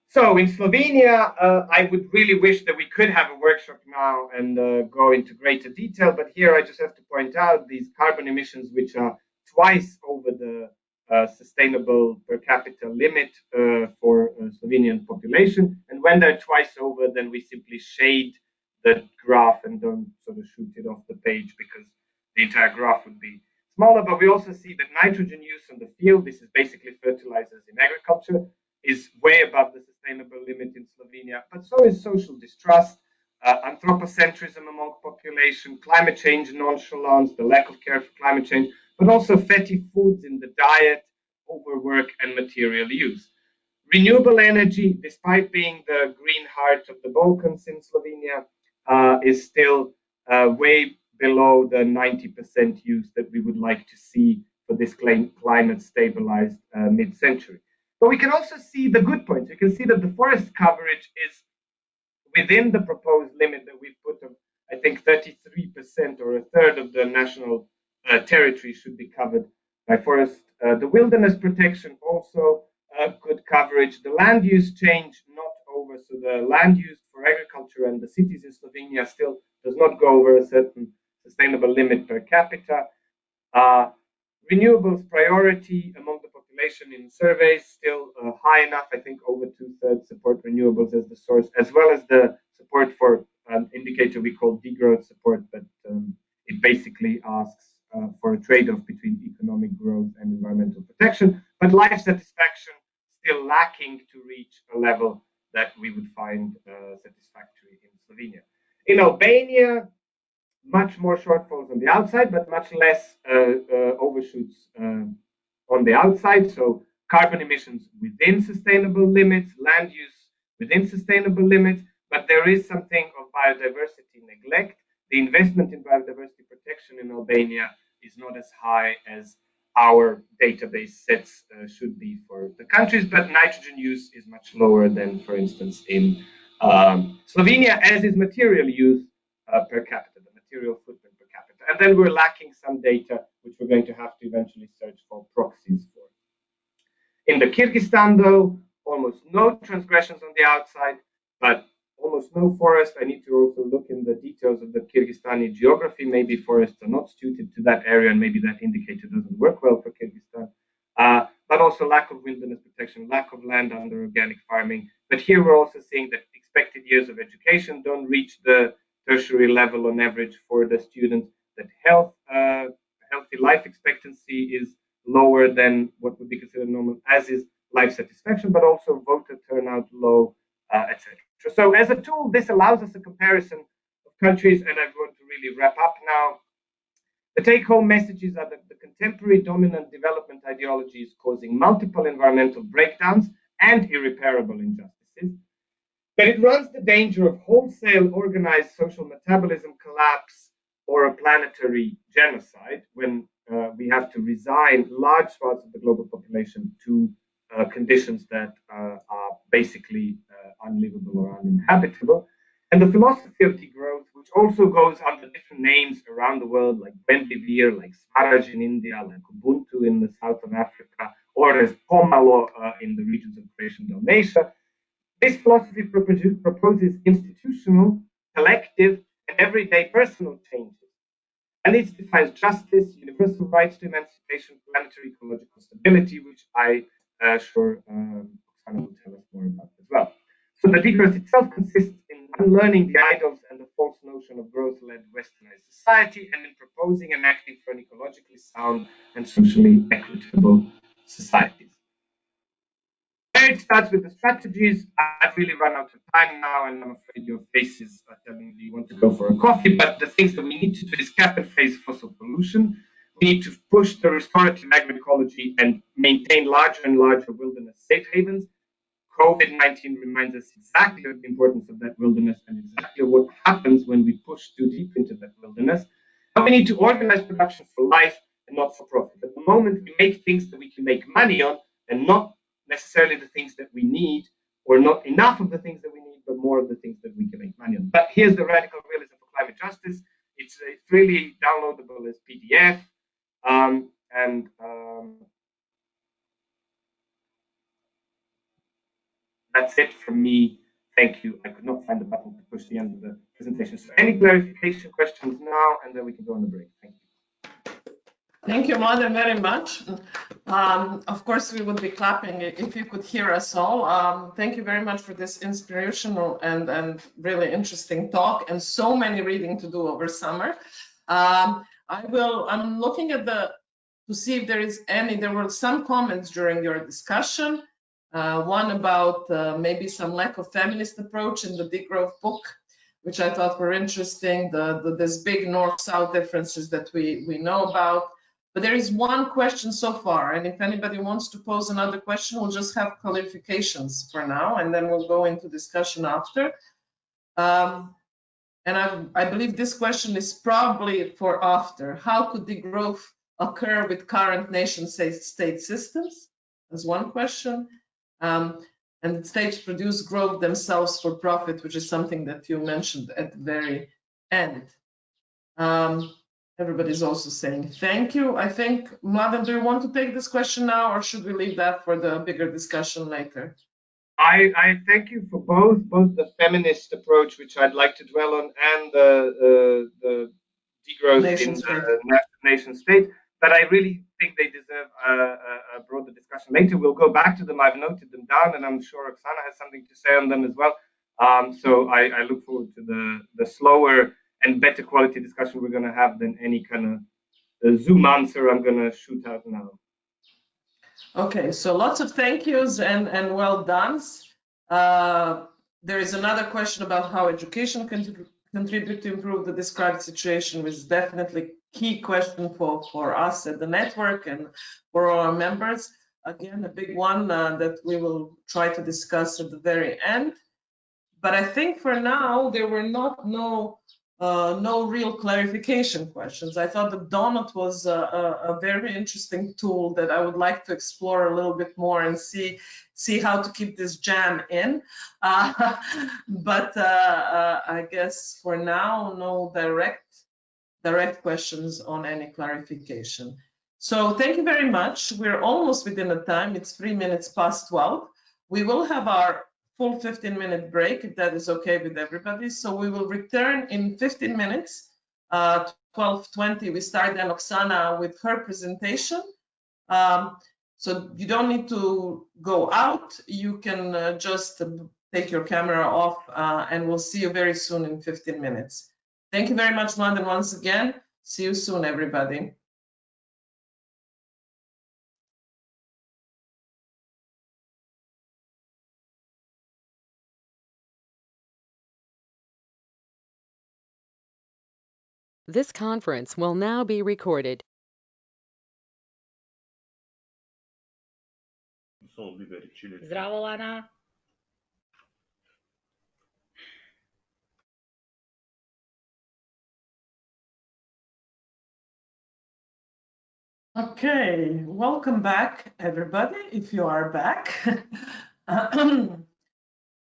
So in Slovenia, I would really wish that we could have a workshop now and go into greater detail. But here I just have to point out these carbon emissions, which are twice over the sustainable per capita limit for Slovenian population. And when they're twice over, then we simply shade the graph and don't sort of shoot it off the page because the entire graph would be smaller. But we also see that nitrogen use in the field, this is basically fertilizers in agriculture, is way above the sustainable limit in Slovenia, but so is social distrust, anthropocentrism among population, climate change nonchalance, the lack of care for climate change, but also fatty foods in the diet, overwork, and material use. Renewable energy, despite being the green heart of the Balkans in Slovenia, is still way below the 90% use that we would like to see for this climate-stabilized mid-century. But we can also see the good points. You can see that the forest coverage is within the proposed limit that we've put of, I think, 33% or a third of the national territory should be covered by forest. The wilderness protection also good coverage. The land use change not over. So the land use for agriculture and the cities in Slovenia still does not go over a certain sustainable limit per capita. Renewables priority among the population in surveys still high enough. I think over 2/3 support renewables as the source, as well as the support for an indicator we call degrowth support, but it basically asks for a trade-off between economic growth and environmental protection. But life satisfaction still lacking to reach a level that we would find satisfactory in Slovenia. In Albania, much more shortfalls on the outside, but much less overshoots on the outside. So carbon emissions within sustainable limits, land use within sustainable limits, but there is something of biodiversity neglect. The investment in biodiversity protection in Albania is not as high as our database sets should be for the countries, but nitrogen use is much lower than, for instance, in Slovenia, as is material use per capita. Material footprint per capita. And then we're lacking some data, which we're going to have to eventually search for proxies for. In the Kyrgyzstan, though, almost no transgressions on the outside, but almost no forest. I need to also look in the details of the Kyrgyzstani geography. Maybe forests are not suited to that area, and maybe that indicator doesn't work well for Kyrgyzstan. But also lack of wilderness protection, lack of land under organic farming. But here we're also seeing that expected years of education don't reach the tertiary level on average for the students, that healthy life expectancy is lower than what would be considered normal, as is life satisfaction, but also voter turnout low, etc. So as a tool, this allows us a comparison of countries, and I want to really wrap up now. The take-home messages are that the contemporary dominant development ideology is causing multiple environmental breakdowns and irreparable injustices. But it runs the danger of wholesale organized social metabolism collapse or a planetary genocide when we have to resign large swaths of the global population to conditions that are basically unlivable or uninhabitable. And the philosophy of degrowth, which also goes under different names around the world, like Bendivir, like Swaraj in India, like Ubuntu in the south of Africa, or as Pomalo in the regions of Croatia and Dalmatia. This philosophy proposes institutional, collective, and everyday personal changes. And it defines justice, universal rights to emancipation, planetary ecological stability, which I sure Oksana will tell us more about as well. So the degrowth itself consists in unlearning the idols and the false notion of growth-led westernized society, and in proposing and acting for an ecologically sound and socially equitable societies. It starts with the strategies. I've really run out of time now, and I'm afraid your faces are telling me you want to go for a coffee. But the things that we need to do is cap and phase fossil pollution. We need to push the restorative agroecology and maintain larger and larger wilderness safe havens, COVID-19 reminds us exactly of the importance of that wilderness and exactly what happens when we push too deep into that wilderness. And we need to organize production for life and not for profit. At the moment, we make things that we can make money on and not necessarily the things that we need, or not enough of the things that we need, but more of the things that we can make money on. But here's the radical realism for climate justice. It's freely downloadable as PDF. That's it from me. Thank you. I could not find the button to push the end of the presentation. So any clarification questions now, and then we can go on the break. Thank you. Thank you, Mladen, very much. Of course, we would be clapping if you could hear us all. Thank you very much for this inspirational and really interesting talk, and so many reading to do over summer. I'm looking at to see if there is any. There were some comments during your discussion. One about maybe some lack of feminist approach in the Degrowth book, which I thought were interesting. There's big north-south differences that we know about. But there is one question so far, and if anybody wants to pose another question, we'll just have clarifications for now, and then we'll go into discussion after. And I believe this question is probably for after. How could degrowth occur with current nation-state systems? That's one question. And states produce growth themselves for profit, which is something that you mentioned at the very end. Everybody's also saying thank you. I think, Mladen, do you want to take this question now, or should we leave that for the bigger discussion later? I thank you for both the feminist approach, which I'd like to dwell on, and the degrowth in the nation state. But I really think they deserve a broader discussion later. We'll go back to them. I've noted them down, and I'm sure Oksana has something to say on them as well. So I look forward to the slower and better quality discussion we're going to have than any kind of Zoom answer I'm going to shoot out now. Okay, so lots of thank yous and well done. There is another question about how education can contribute to improve the described situation, which is definitely key question for us at the network and for all our members. Again, a big one that we will try to discuss at the very end. But I think for now, there were no real clarification questions. I thought the donut was a very interesting tool that I would like to explore a little bit more and see how to keep this jam in. But I guess for now, no direct questions on any clarification. So thank you very much. We're almost within the time. It's 3 minutes past 12. We will have our full 15-minute break, if that is okay with everybody. So we will return in 15 minutes, 12:20. We start then Oksana with her presentation. So you don't need to go out. You can just take your camera off, and we'll see you very soon in 15 minutes. Thank you very much, Mladen, once again. See you soon, everybody. This conference will now be recorded. Zdravo, Lana. Okay, welcome back, everybody, if you are back.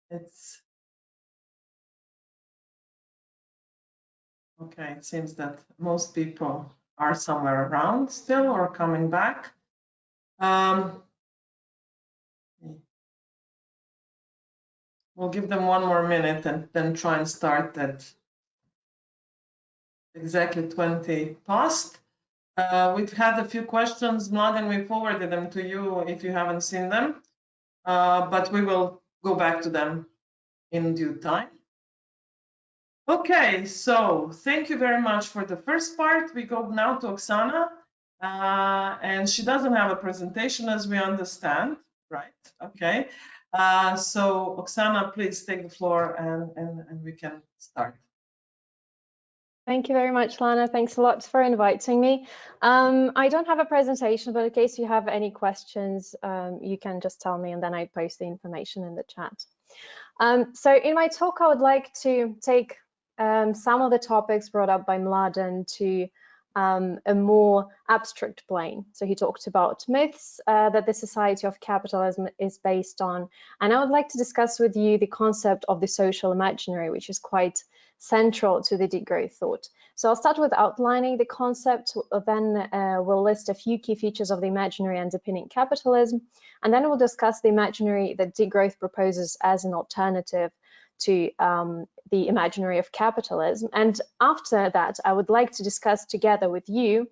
It's okay, it seems that most people are somewhere around still or coming back. We'll give them 1 more minute and then try and start at exactly 20 past. We've had a few questions, Mladen, we forwarded them to you if you haven't seen them, but we will go back to them in due time. Okay, so thank you very much for the first part. We go now to Oksana, and she doesn't have a presentation as we understand, right? Okay, so Oksana, please take the floor and we can start. Thank you very much, Lana. Thanks a lot for inviting me. I don't have a presentation, but in case you have any questions, you can just tell me and then I post the information in the chat. So in my talk, I would like to take some of the topics brought up by Mladen to a more abstract plane. So he talked about myths that the society of capitalism is based on. And I would like to discuss with you the concept of the social imaginary, which is quite central to the degrowth thought. So I'll start with outlining the concept, then we'll list a few key features of the imaginary underpinning capitalism, and then we'll discuss the imaginary that degrowth proposes as an alternative to the imaginary of capitalism. And after that, I would like to discuss together with you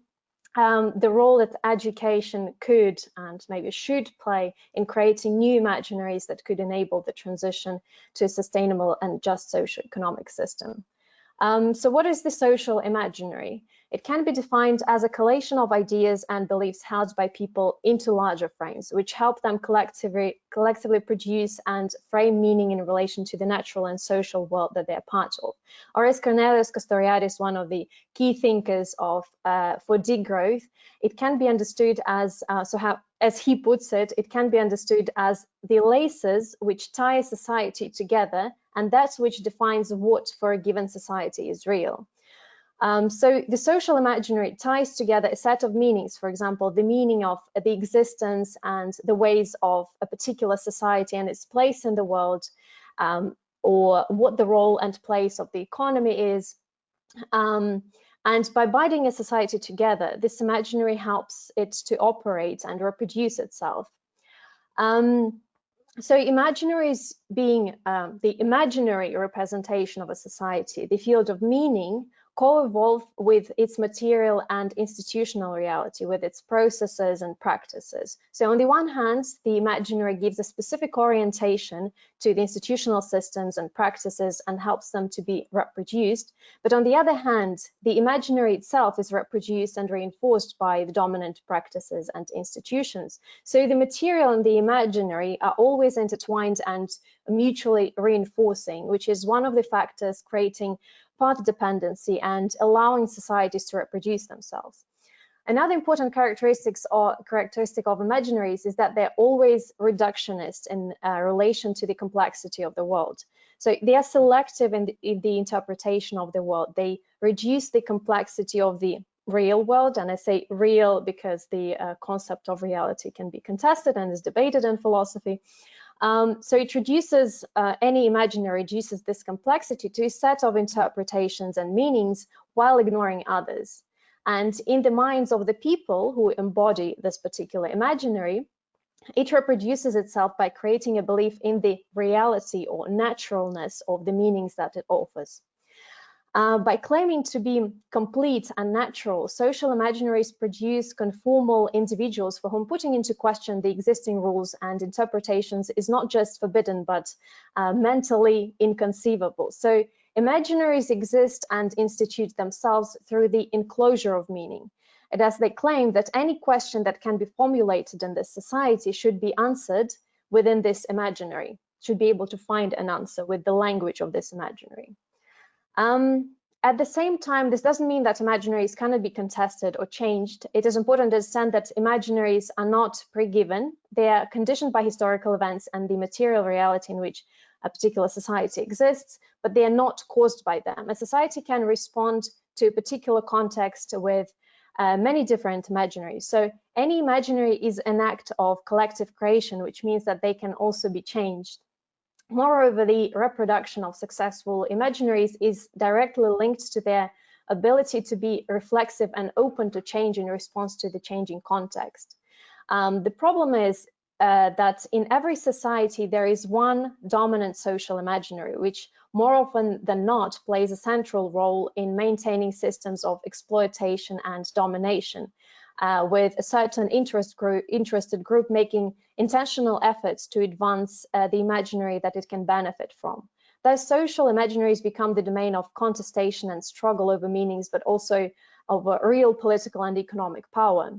the role that education could and maybe should play in creating new imaginaries that could enable the transition to a sustainable and just socio-economic system. So what is the social imaginary? It can be defined as a collation of ideas and beliefs held by people into larger frames, which help them collectively produce and frame meaning in relation to the natural and social world that they're part of. Or as Cornelius Castoriadis, one of the key thinkers of for degrowth, it can be understood as, as he puts it, it can be understood as the laces which tie society together, and that's which defines what for a given society is real. So the social imaginary ties together a set of meanings, for example, the meaning of the existence and the ways of a particular society and its place in the world, or what the role and place of the economy is. And by binding a society together, this imaginary helps it to operate and reproduce itself. So imaginaries being the imaginary representation of a society, the field of meaning, co-evolve with its material and institutional reality, with its processes and practices. So on the one hand, the imaginary gives a specific orientation to the institutional systems and practices and helps them to be reproduced. But on the other hand, the imaginary itself is reproduced and reinforced by the dominant practices and institutions. So the material and the imaginary are always intertwined and mutually reinforcing, which is one of the factors creating path dependency and allowing societies to reproduce themselves. Another important characteristic of imaginaries is that they're always reductionist in relation to the complexity of the world. So they are selective in the interpretation of the world. They reduce the complexity of the real world, and I say real because the concept of reality can be contested and is debated in philosophy. So it reduces, any imaginary reduces this complexity to a set of interpretations and meanings while ignoring others. And in the minds of the people who embody this particular imaginary, it reproduces itself by creating a belief in the reality or naturalness of the meanings that it offers. By claiming to be complete and natural, social imaginaries produce conformal individuals for whom putting into question the existing rules and interpretations is not just forbidden, but mentally inconceivable. So imaginaries exist and institute themselves through the enclosure of meaning. And as they claim that any question that can be formulated in this society should be answered within this imaginary, should be able to find an answer with the language of this imaginary. At the same time, this doesn't mean that imaginaries cannot be contested or changed. It is important to understand that imaginaries are not pre-given. They are conditioned by historical events and the material reality in which a particular society exists, but they are not caused by them. A society can respond to a particular context with many different imaginaries. So any imaginary is an act of collective creation, which means that they can also be changed. Moreover, the reproduction of successful imaginaries is directly linked to their ability to be reflexive and open to change in response to the changing context. The problem is that in every society there is one dominant social imaginary, which more often than not plays a central role in maintaining systems of exploitation and domination, with a certain interested group making intentional efforts to advance the imaginary that it can benefit from. Thus, social imaginaries become the domain of contestation and struggle over meanings, but also over real political and economic power.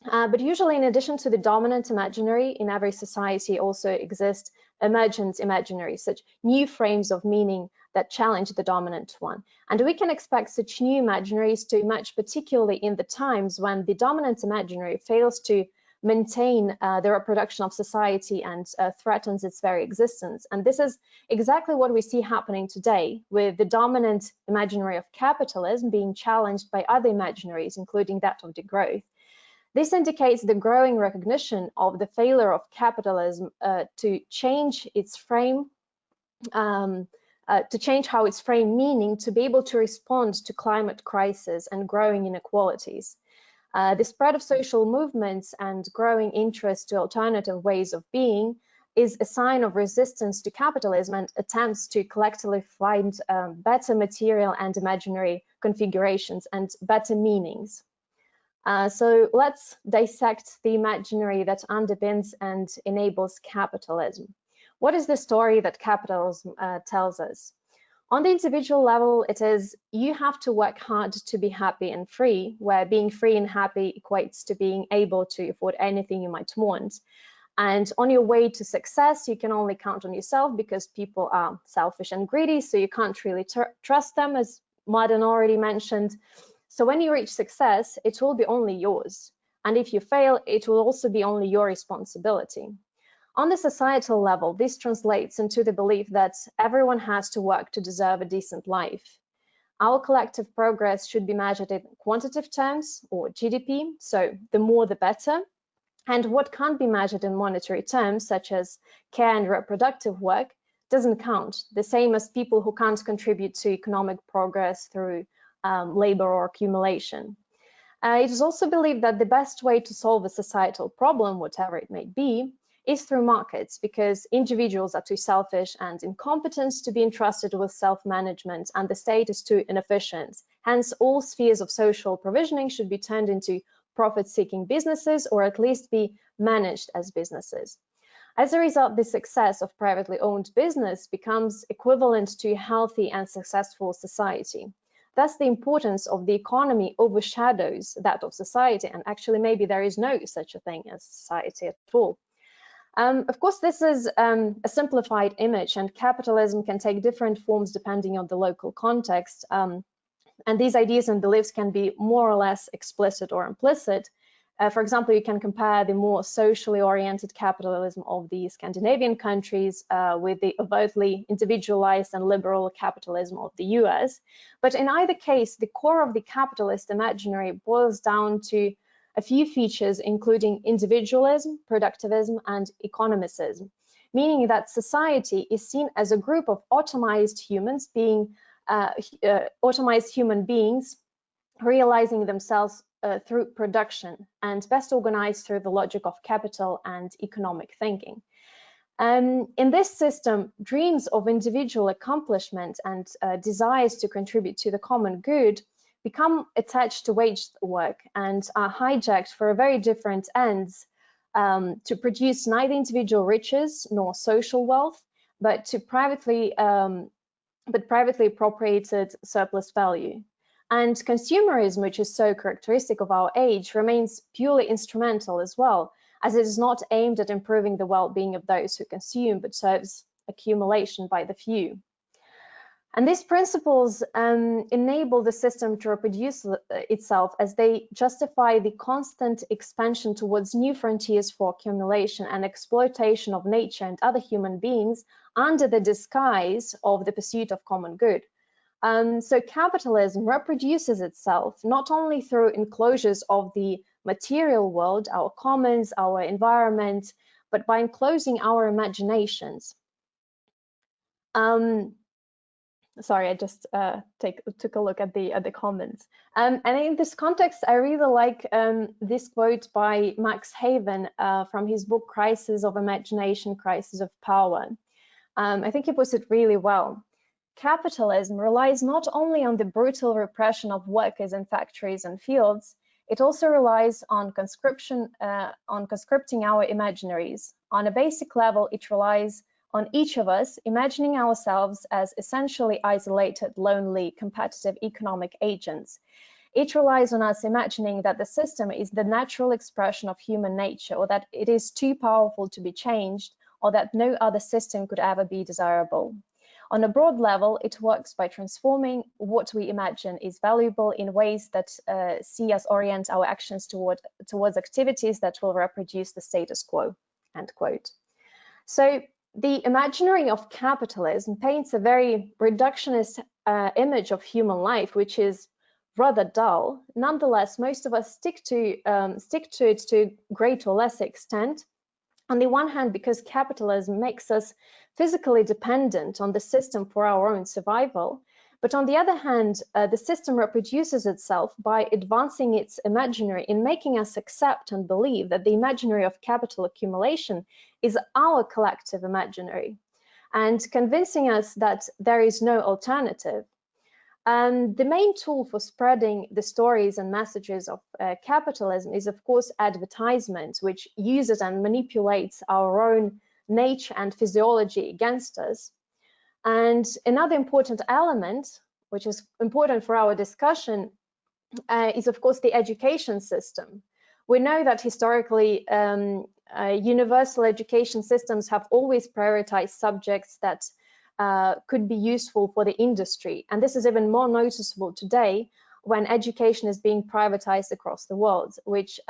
But usually, in addition to the dominant imaginary, in every society also exist emergent imaginaries, such new frames of meaning that challenge the dominant one. And we can expect such new imaginaries to emerge, particularly in the times when the dominant imaginary fails to maintain the reproduction of society and threatens its very existence. And this is exactly what we see happening today, with the dominant imaginary of capitalism being challenged by other imaginaries, including that of degrowth. This indicates the growing recognition of the failure of capitalism to change its frame, to change how it's framed meaning, to be able to respond to climate crisis and growing inequalities. The spread of social movements and growing interest to alternative ways of being is a sign of resistance to capitalism and attempts to collectively find better material and imaginary configurations and better meanings. So let's dissect the imaginary that underpins and enables capitalism. What is the story that capitalism tells us? On the individual level, it is you have to work hard to be happy and free, where being free and happy equates to being able to afford anything you might want. And on your way to success, you can only count on yourself because people are selfish and greedy, so you can't really trust them, as Martin already mentioned. So when you reach success, it will be only yours. And if you fail, it will also be only your responsibility. On the societal level, this translates into the belief that everyone has to work to deserve a decent life. Our collective progress should be measured in quantitative terms, or GDP, so the more the better. And what can't be measured in monetary terms, such as care and reproductive work, doesn't count, the same as people who can't contribute to economic progress through labor or accumulation. It is also believed that the best way to solve a societal problem, whatever it may be, is through markets, because individuals are too selfish and incompetent to be entrusted with self-management, and the state is too inefficient. Hence, all spheres of social provisioning should be turned into profit-seeking businesses, or at least be managed as businesses. As a result, the success of privately owned business becomes equivalent to a healthy and successful society. Thus, the importance of the economy overshadows that of society, and actually maybe there is no such a thing as society at all. Of course, this is a simplified image, and capitalism can take different forms depending on the local context. And these ideas and beliefs can be more or less explicit or implicit. For example, you can compare the more socially oriented capitalism of the Scandinavian countries with the overtly individualized and liberal capitalism of the US. But in either case, the core of the capitalist imaginary boils down to a few features, including individualism, productivism, and economicism, meaning that society is seen as a group of automized humans automized human beings realizing themselves through production and best organized through the logic of capital and economic thinking. In this system, dreams of individual accomplishment and desires to contribute to the common good become attached to wage work and are hijacked for very different ends, to produce neither individual riches nor social wealth, but to privately appropriated surplus value. And consumerism, which is so characteristic of our age, remains purely instrumental as well, as it is not aimed at improving the well-being of those who consume, but serves accumulation by the few. And these principles enable the system to reproduce itself, as they justify the constant expansion towards new frontiers for accumulation and exploitation of nature and other human beings under the disguise of the pursuit of common good. So capitalism reproduces itself not only through enclosures of the material world, our commons, our environment, but by enclosing our imaginations. Sorry, I just took a look at the comments. And in this context, I really like this quote by Max Havin from his book, Crisis of Imagination, Crisis of Power. I think he puts it really well. Capitalism relies not only on the brutal repression of workers in factories and fields, it also relies on conscripting our imaginaries. On a basic level, it relies on each of us imagining ourselves as essentially isolated, lonely, competitive economic agents. It relies on us imagining that the system is the natural expression of human nature, or that it is too powerful to be changed, or that no other system could ever be desirable. On a broad level, it works by transforming what we imagine is valuable in ways that see us orient our actions towards activities that will reproduce the status quo, end quote. So the imaginary of capitalism paints a very reductionist image of human life, which is rather dull. Nonetheless, most of us stick to it to a greater or less extent. On the one hand, because capitalism makes us physically dependent on the system for our own survival, but on the other hand, the system reproduces itself by advancing its imaginary in making us accept and believe that the imaginary of capital accumulation is our collective imaginary, and convincing us that there is no alternative. The main tool for spreading the stories and messages of capitalism is, of course, advertisement, which uses and manipulates our own nature and physiology against us. And another important element, which is important for our discussion, is, of course, the education system. We know that historically, universal education systems have always prioritized subjects that could be useful for the industry. And this is even more noticeable today when education is being privatized across the world, which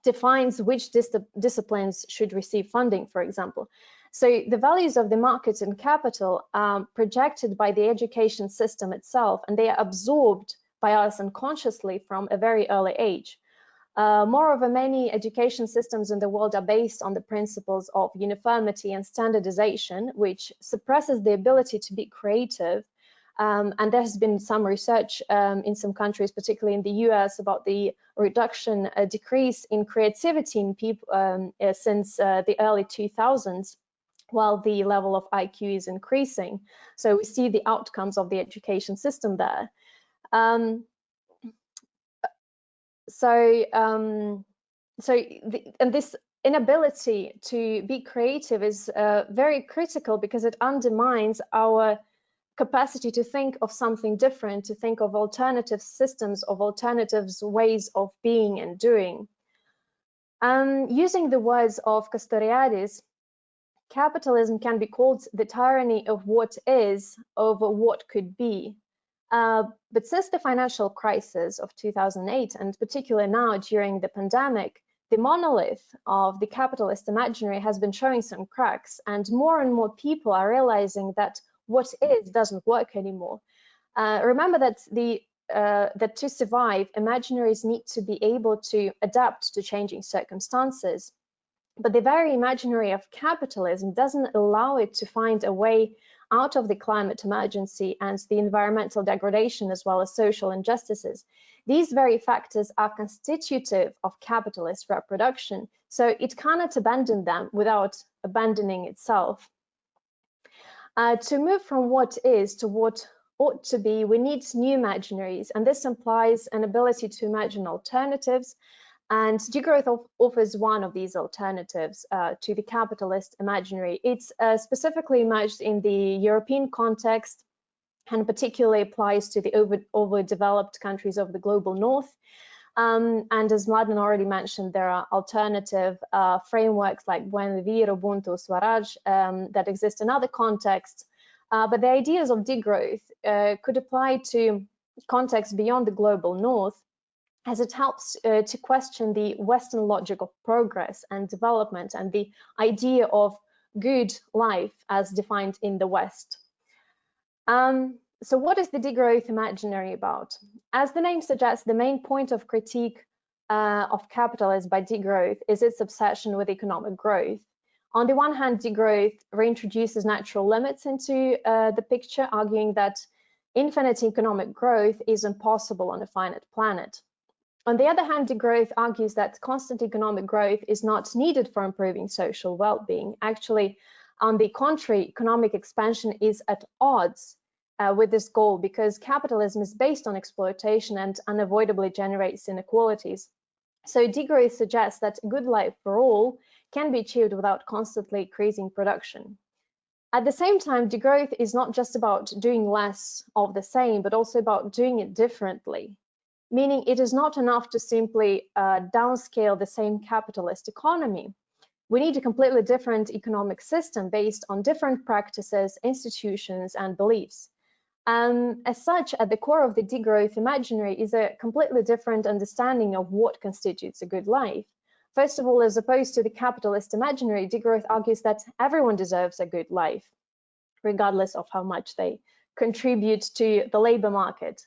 defines which disciplines should receive funding, for example. So the values of the markets and capital are projected by the education system itself, and they are absorbed by us unconsciously from a very early age. Moreover, many education systems in the world are based on the principles of uniformity and standardization, which suppresses the ability to be creative. And there has been some research in some countries, particularly in the US, about the decrease in creativity in people since the early 2000s, while the level of IQ is increasing. So we see the outcomes of the education system there. And this inability to be creative is very critical because it undermines our capacity to think of something different, to think of alternative systems, of alternatives, ways of being and doing. Using the words of Castoriadis, capitalism can be called the tyranny of what is over what could be. But since the financial crisis of 2008, and particularly now during the pandemic, the monolith of the capitalist imaginary has been showing some cracks, and more people are realizing that what is doesn't work anymore. Remember that that to survive, imaginaries need to be able to adapt to changing circumstances. But the very imaginary of capitalism doesn't allow it to find a way out of the climate emergency and the environmental degradation, as well as social injustices. These very factors are constitutive of capitalist reproduction, so it cannot abandon them without abandoning itself. To move from what is to what ought to be, we need new imaginaries, and this implies an ability to imagine alternatives. And Degrowth offers one of these alternatives to the capitalist imaginary. It's specifically emerged in the European context and particularly applies to the overdeveloped countries of the global north. And as Mladen already mentioned, there are alternative frameworks like Buen Vivir, Ubuntu, Swaraj that exist in other contexts. But the ideas of degrowth could apply to contexts beyond the global north, as it helps to question the Western logic of progress and development and the idea of good life as defined in the West. So what is the degrowth imaginary about? As the name suggests, the main point of critique of capitalism by degrowth is its obsession with economic growth. On the one hand, degrowth reintroduces natural limits into the picture, arguing that infinite economic growth is impossible on a finite planet. On the other hand, degrowth argues that constant economic growth is not needed for improving social well-being. Actually, on the contrary, economic expansion is at odds with this goal because capitalism is based on exploitation and unavoidably generates inequalities. So degrowth suggests that a good life for all can be achieved without constantly increasing production. At the same time, degrowth is not just about doing less of the same, but also about doing it differently. Meaning it is not enough to simply downscale the same capitalist economy. we need a completely different economic system based on different practices, institutions, and beliefs. As such, at the core of the degrowth imaginary is a completely different understanding of what constitutes a good life. First of all, as opposed to the capitalist imaginary, degrowth argues that everyone deserves a good life, regardless of how much they contribute to the labor market.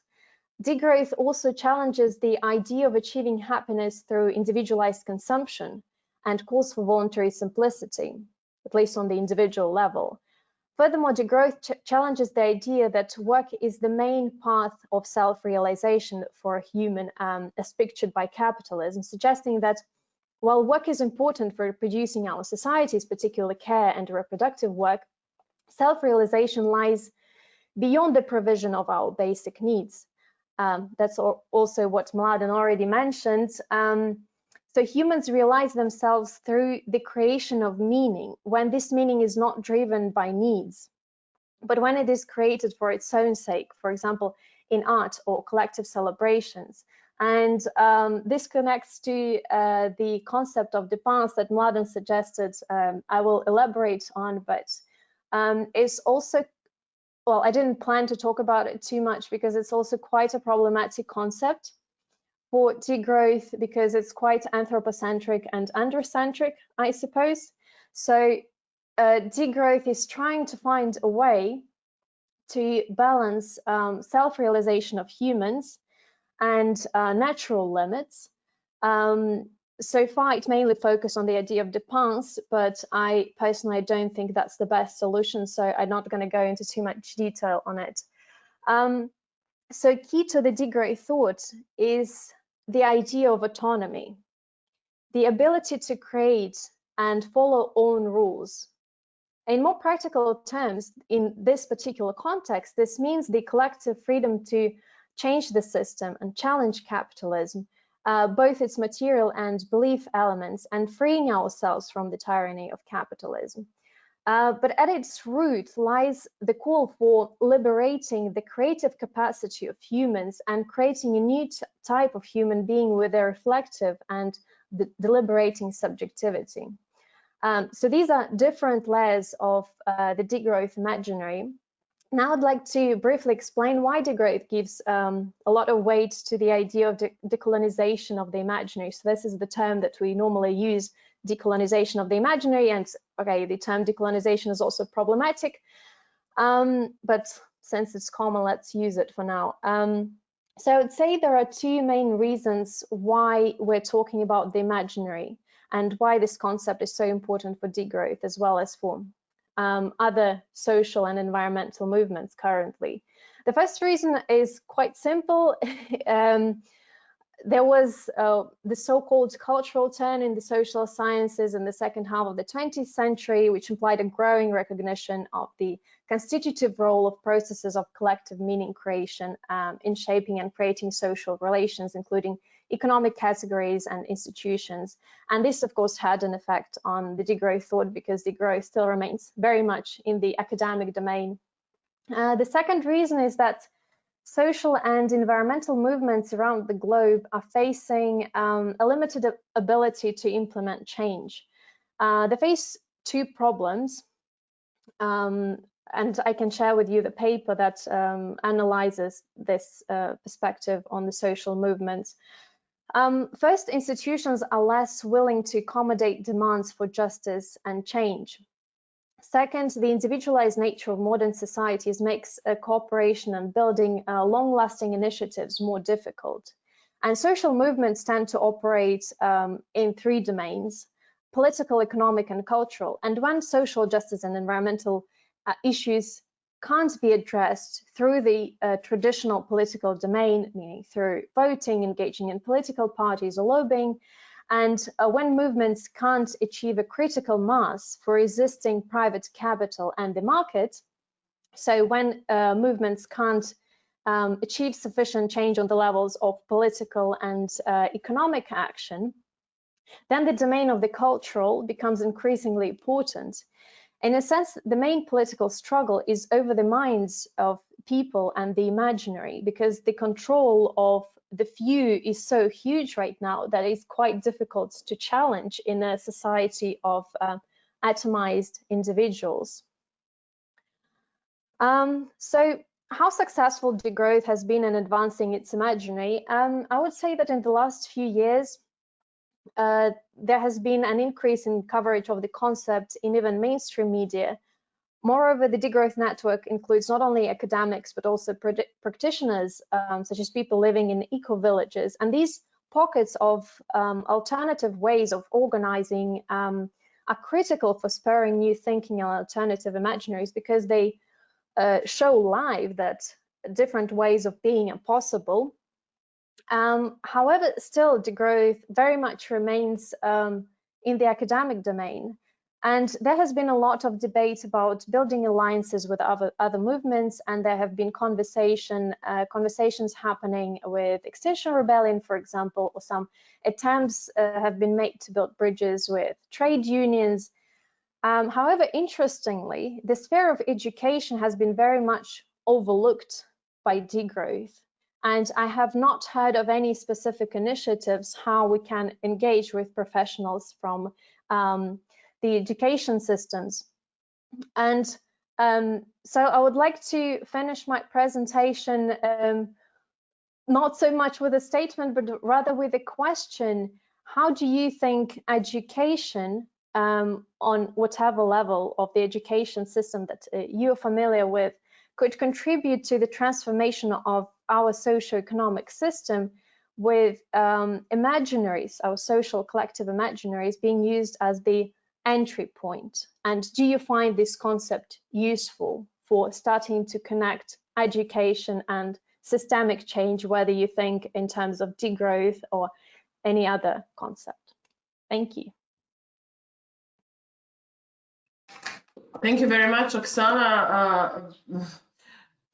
Degrowth also challenges the idea of achieving happiness through individualized consumption and calls for voluntary simplicity, at least on the individual level. Furthermore, degrowth challenges the idea that work is the main path of self-realization for a human, as pictured by capitalism, suggesting that while work is important for producing our societies, particularly care and reproductive work, self-realization lies beyond the provision of our basic needs. That's also what Mladen already mentioned. So humans realize themselves through the creation of meaning, when this meaning is not driven by needs, but when it is created for its own sake, for example, in art or collective celebrations. And this connects to the concept of dépens that Mladen suggested. I will elaborate on, but it's also, well, I didn't plan to talk about it too much because it's also quite a problematic concept for degrowth, because it's quite anthropocentric and androcentric, I suppose. So degrowth is trying to find a way to balance self-realization of humans and natural limits. So far, it mainly focused on the idea of dépens, but I personally don't think that's the best solution, so I'm not going to go into too much detail on it. So key to the degrowth thought is the idea of autonomy, the ability to create and follow own rules. In more practical terms, in this particular context, this means the collective freedom to change the system and challenge capitalism, both its material and belief elements, and freeing ourselves from the tyranny of capitalism. But at its root lies the call for liberating the creative capacity of humans and creating a new type of human being with a reflective and deliberating subjectivity. So these are different layers of the degrowth imaginary. Now I'd like to briefly explain why degrowth gives a lot of weight to the idea of decolonization of the imaginary. So this is the term that we normally use, decolonization of the imaginary, and okay, the term decolonization is also problematic, but since it's common, let's use it for now. So I would say there are two main reasons why we're talking about the imaginary and why this concept is so important for degrowth as well as for other social and environmental movements currently. The first reason is quite simple. There was the so-called cultural turn in the social sciences in the second half of the 20th century, which implied a growing recognition of the constitutive role of processes of collective meaning creation in shaping and creating social relations, including economic categories and institutions. And this, of course, had an effect on the degrowth thought, because degrowth still remains very much in the academic domain. The second reason is that social and environmental movements around the globe are facing a limited ability to implement change. They face two problems, and I can share with you the paper that analyzes this perspective on the social movements. First, institutions are less willing to accommodate demands for justice and change. Second, the individualized nature of modern societies makes cooperation and building long-lasting initiatives more difficult. And social movements tend to operate in three domains: political, economic, and cultural. And when social justice and environmental issues can't be addressed through the traditional political domain, meaning through voting, engaging in political parties, or lobbying, and when movements can't achieve a critical mass for resisting private capital and the market, so when movements can't achieve sufficient change on the levels of political and economic action, then the domain of the cultural becomes increasingly important. In a sense, the main political struggle is over the minds of people and the imaginary, because the control of the few is so huge right now that it's quite difficult to challenge in a society of atomized individuals. So how successful degrowth has been in advancing its imaginary? I would say that in the last few years, there has been an increase in coverage of the concept in even mainstream media. Moreover, the Degrowth network includes not only academics, but also practitioners, such as people living in eco-villages. And these pockets of alternative ways of organizing are critical for spurring new thinking and alternative imaginaries, because they show live that different ways of being are possible. However, still, degrowth very much remains in the academic domain. And there has been a lot of debate about building alliances with other movements, and there have been conversations happening with Extinction Rebellion, for example, or some attempts have been made to build bridges with trade unions. However, interestingly, the sphere of education has been very much overlooked by degrowth. And I have not heard of any specific initiatives how we can engage with professionals from the education systems. And so I would like to finish my presentation not so much with a statement, but rather with a question. How do you think education on whatever level of the education system that you're familiar with could contribute to the transformation of our socio-economic system, with imaginaries, our social collective imaginaries, being used as the entry point? And do you find this concept useful for starting to connect education and systemic change, whether you think in terms of degrowth or any other concept? Thank you. Thank you very much, Oksana.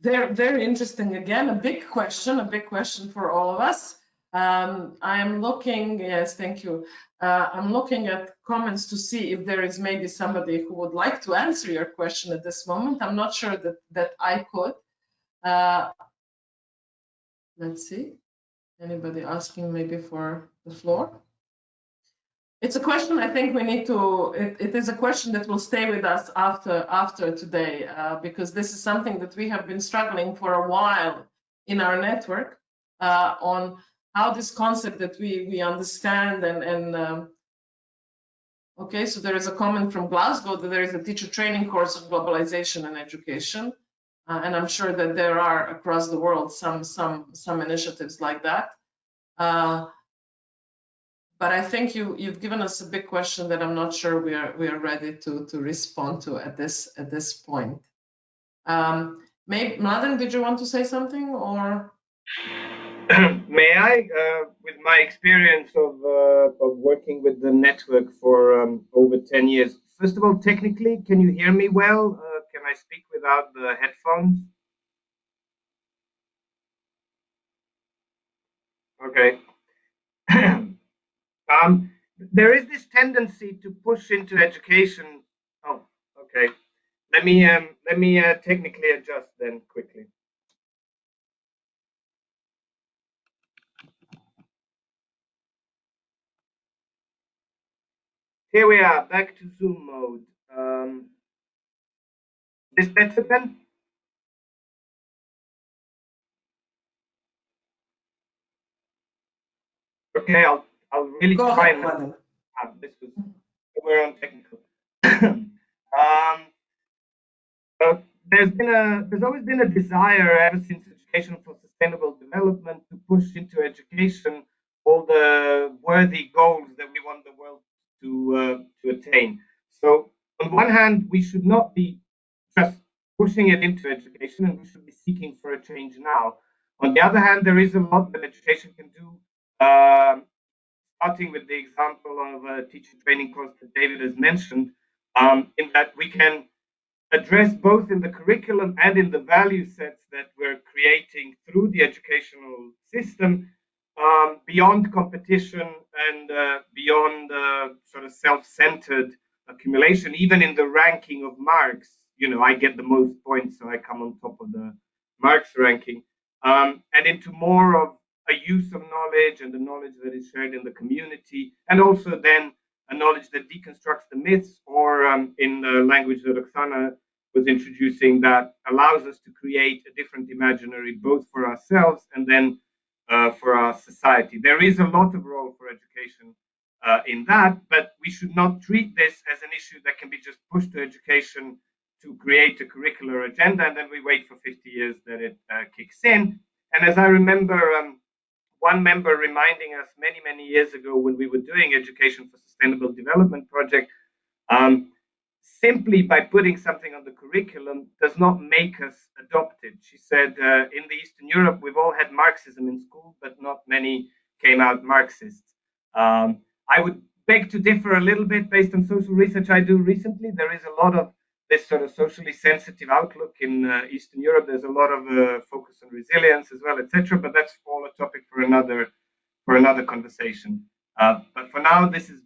Very, very interesting. Again, a big question for all of us. I'm looking, yes, thank you. I'm looking at comments to see if there is maybe somebody who would like to answer your question at this moment. I'm not sure that I could. Let's see. Anybody asking maybe for the floor? It's a question I think we need to, it is a question that will stay with us after today, because this is something that we have been struggling for a while in our network on how this concept that we understand and okay, so there is a comment from Glasgow that there is a teacher training course on globalization and education, and I'm sure that there are across the world some initiatives like that. But I think you've given us a big question that I'm not sure we are ready to respond to at this point. Maybe Mladen, did you want to say something, or? May I, with my experience of working with the network for over 10 years, first of all, technically, can you hear me well? Can I speak without the headphones? Okay. There is this tendency to push into education. Oh, okay. Let me technically adjust then quickly. Here we are, back to Zoom mode. Is this better then? Okay, I'll really Go try ahead, now. We're on technical. There's always been a desire ever since Education for Sustainable Development to push into education all the worthy goals that we want the world to attain. So on one hand, we should not be just pushing it into education, and we should be seeking for a change now. On the other hand, there is a lot that education can do, starting with the example of a teacher training course that David has mentioned, in that we can address both in the curriculum and in the value sets that we're creating through the educational system, beyond competition and beyond sort of self-centered accumulation. Even in the ranking of marks, you know, I get the most points, so I come on top of the Marx ranking, and into more of a use of knowledge and the knowledge that is shared in the community, and also then a knowledge that deconstructs the myths, or in the language that Oksana was introducing, that allows us to create a different imaginary, both for ourselves and then for our society. There is a lot of role for education in that, but we should not treat this as an issue that can be just pushed to education to create a curricular agenda, and then we wait for 50 years that it kicks in. And as I remember, one member reminding us many, many years ago when we were doing Education for Sustainable Development project, simply by putting something on the curriculum does not make us adopt it. She said, in the Eastern Europe, we've all had Marxism in school, but not many came out Marxists. I would beg to differ a little bit based on social research I do recently. There is a lot of this sort of socially sensitive outlook in Eastern Europe. There's a lot of focus on resilience as well, etc. But that's all a topic for another conversation. But for now, this is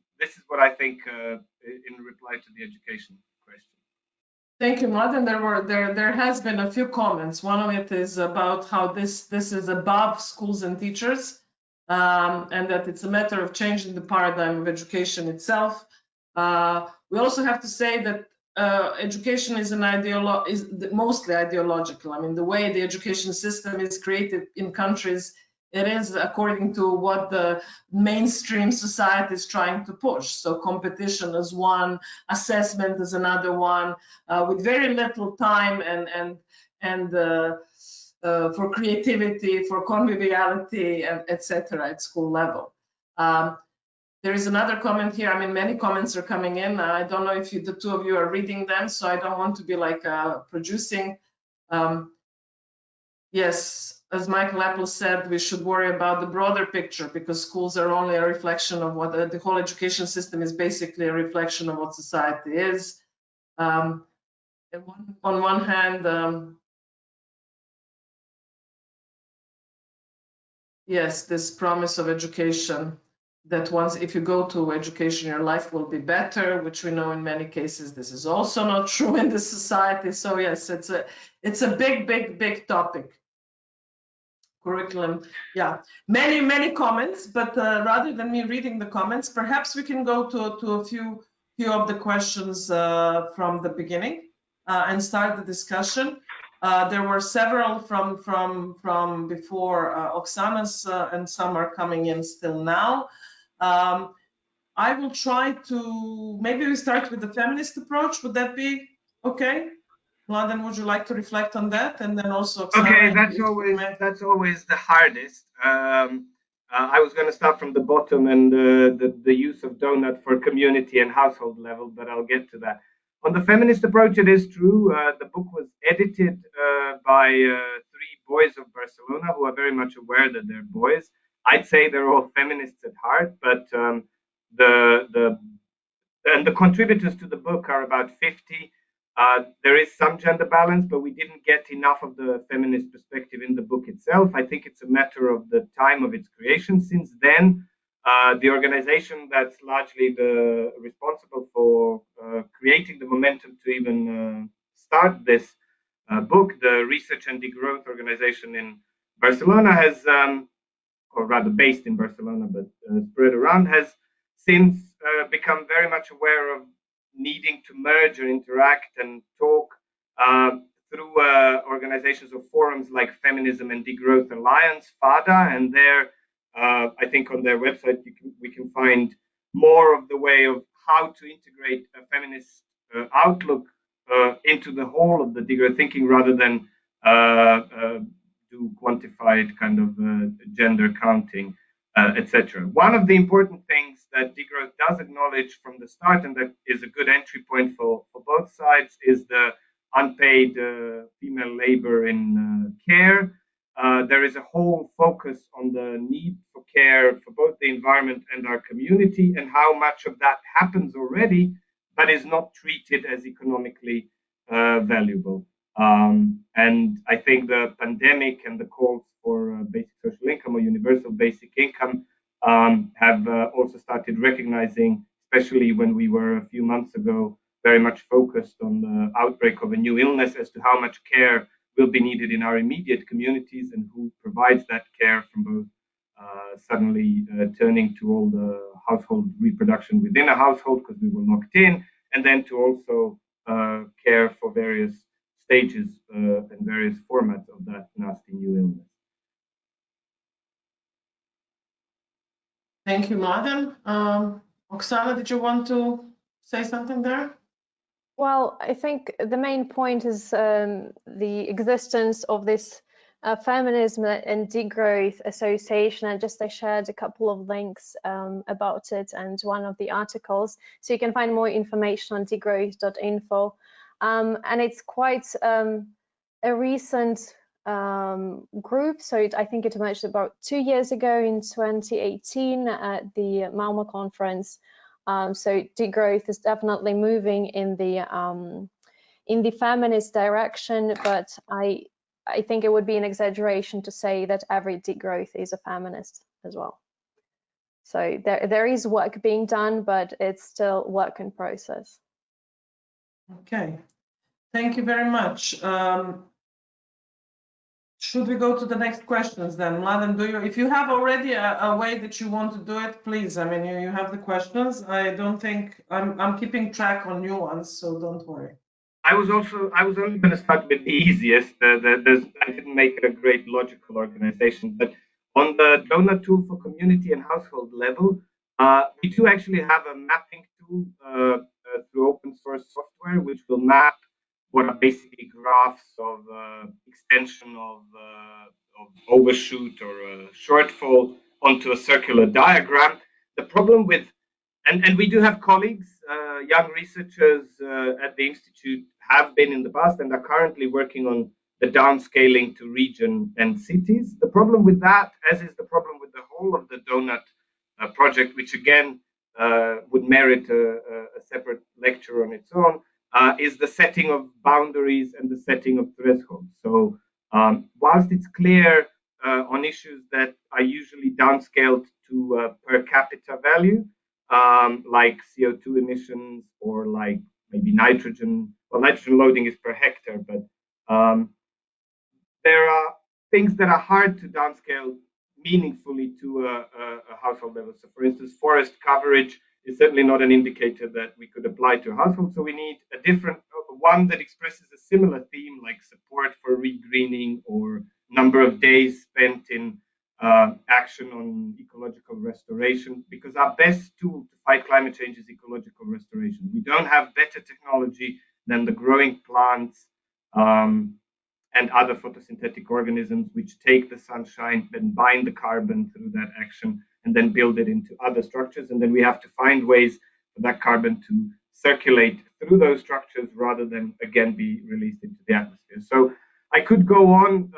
what I think in reply to the education question. Thank you, Mladen. There has been a few comments. One of it is about how this is above schools and teachers, and that it's a matter of changing the paradigm of education itself. We also have to say that education is mostly ideological. I mean, the way the education system is created in countries, it is according to what the mainstream society is trying to push. So competition is one, assessment is another one, with very little time and for creativity, for conviviality, etc. at school level. There is another comment here. I mean, many comments are coming in. I don't know if the two of you are reading them, so I don't want to be like producing. Yes, as Michael Apple said, we should worry about the broader picture, because schools are only a reflection of what the whole education system is, basically a reflection of what society is. On one hand, yes, this promise of education, that once, if you go to education, your life will be better, which we know in many cases this is also not true in this society. So yes, it's a big topic. Curriculum, yeah, many comments, but rather than me reading the comments, perhaps we can go to a few of the questions from the beginning and start the discussion. There were several from before Oksana's, and some are coming in still now. I will try to, maybe we start with the feminist approach. Would that be okay? Mladen, would you like to reflect on that? And then also Oksana, okay, that's always the hardest. I was going to start from the bottom and the use of donut for community and household level, but I'll get to that. On the feminist approach, it is true. The book was edited by 3 boys of Barcelona who are very much aware that they're boys. I'd say they're all feminists at heart, but the contributors to the book are about 50. There is some gender balance, but we didn't get enough of the feminist perspective in the book itself. I think it's a matter of the time of its creation. Since then, the organization that's largely responsible for creating the momentum to even start this book, the Research and Degrowth organization in Barcelona, has, or rather based in Barcelona, but spread around, has since become very much aware of needing to merge and interact and talk through organizations or forums like Feminism and Degrowth Alliance, FADA, and there, I think on their website we can find more of the way of how to integrate a feminist outlook into the whole of the degrowth thinking, rather than do quantified kind of gender counting, etc. One of the important things that degrowth does acknowledge from the start, and that is a good entry point for both sides, is the unpaid female labor in care. There is a whole focus on the need for care for both the environment and our community, and how much of that happens already, but is not treated as economically valuable. And I think the pandemic and the calls for basic social income or universal basic income have also started recognizing, especially when we were a few months ago very much focused on the outbreak of a new illness, as to how much care will be needed in our immediate communities, and who provides that care from both suddenly turning to all the household reproduction within a household because we were locked in, and then to also care for various stages and various formats of that nasty new illness. Thank you, Mladen. Oksana, did you want to say something there? Well, I think the main point is the existence of this feminism and degrowth association, and just I shared a couple of links about it and one of the articles, so you can find more information on degrowth.info, and it's quite a recent group, so I think it emerged about 2 years ago in 2018 at the Malmo conference. So degrowth is definitely moving in the feminist direction, but I think it would be an exaggeration to say that every degrowth is a feminist as well. So there is work being done, but it's still work in process. Okay, thank you very much. Should we go to the next questions then? Mladen, if you have already a way that you want to do it, please. I mean, you have the questions. I don't think I'm keeping track on new ones, so don't worry. I was only going to start with the easiest. I didn't make a great logical organization, but on the donor tool for community and household level, we do actually have a mapping tool through open source software, which will map what are basically graphs of extension of overshoot or shortfall onto a circular diagram. The problem with, and we do have colleagues, young researchers at the Institute have been in the past and are currently working on the downscaling to region and cities. The problem with that, as is the problem with the whole of the donut project, which again would merit a separate lecture on its own, is the setting of boundaries and the setting of thresholds. So whilst it's clear on issues that are usually downscaled to per capita value, like CO2 emissions or like maybe nitrogen, well, nitrogen loading is per hectare, but there are things that are hard to downscale meaningfully to a household level. So for instance, forest coverage is certainly not an indicator that we could apply to a household. So we need a different one that expresses a similar theme, like support for regreening or number of days spent in action on ecological restoration, because our best tool to fight climate change is ecological restoration. We don't have better technology than the growing plants and other photosynthetic organisms which take the sunshine and bind the carbon through that action and then build it into other structures. And then we have to find ways for that carbon to circulate through those structures rather than, again, be released into the atmosphere. So I could go on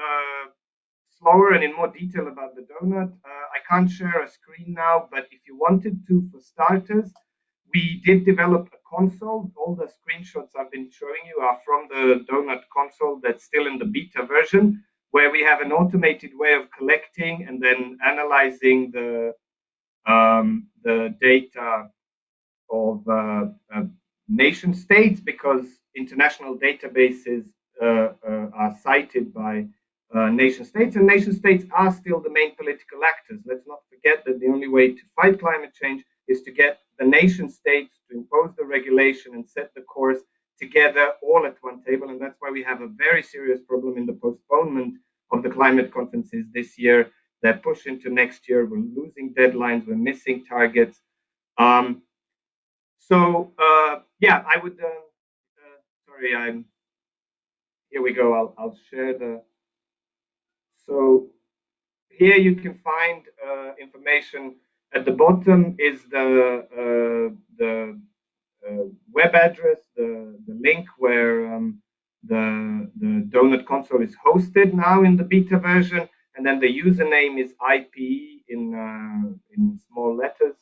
slower and in more detail about the donut. I can't share a screen now, but if you wanted to, for starters, we did develop a console. All the screenshots I've been showing you are from the donut console that's still in the beta version, where we have an automated way of collecting and then analyzing the data of nation states, because international databases are cited by nation states, and nation states are still the main political actors. Let's not forget that the only way to fight climate change is to get the nation states to impose the regulation and set the course together all at one table. And that's why we have a very serious problem in the postponement of the climate conferences this year that push into next year. We're losing deadlines, we're missing targets. Yeah, I would, sorry, here we go. I'll share the, so here you can find information. At the bottom is the web address, the link where the donut console is hosted now in the beta version, and then the username is IPE in small letters,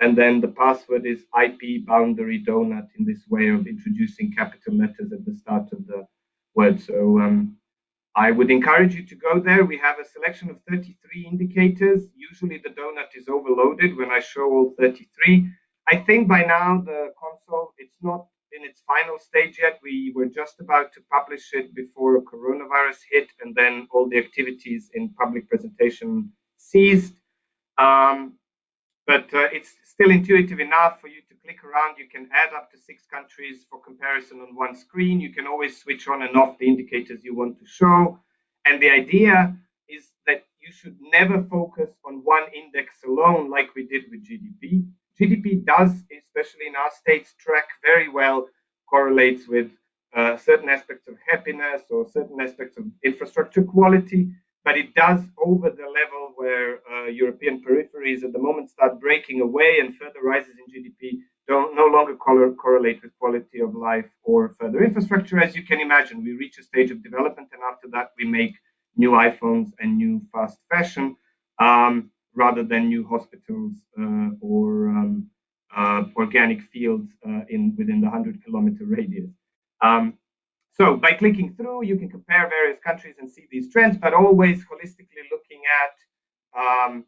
and then the password is IP boundary donut, in this way of introducing capital letters at the start of the word. So I would encourage you to go there. We have a selection of 33 indicators. Usually the donut is overloaded when I show all 33. I think by now the console, it's not in its final stage yet. We were just about to publish it before coronavirus hit, and then all the activities in public presentation ceased. But it's still intuitive enough for you to click around. You can add up to 6 countries for comparison on one screen. You can always switch on and off the indicators you want to show. And the idea is that you should never focus on one index alone like we did with GDP. GDP does, especially in our states, track very well, correlates with certain aspects of happiness or certain aspects of infrastructure quality, but it does over the level where European peripheries at the moment start breaking away and further rises in GDP don't no longer correlate with quality of life or further infrastructure. As you can imagine, we reach a stage of development, and after that we make new iPhones and new fast fashion rather than new hospitals or organic fields within the 100-kilometer radius. So by clicking through, you can compare various countries and see these trends, but always holistically looking at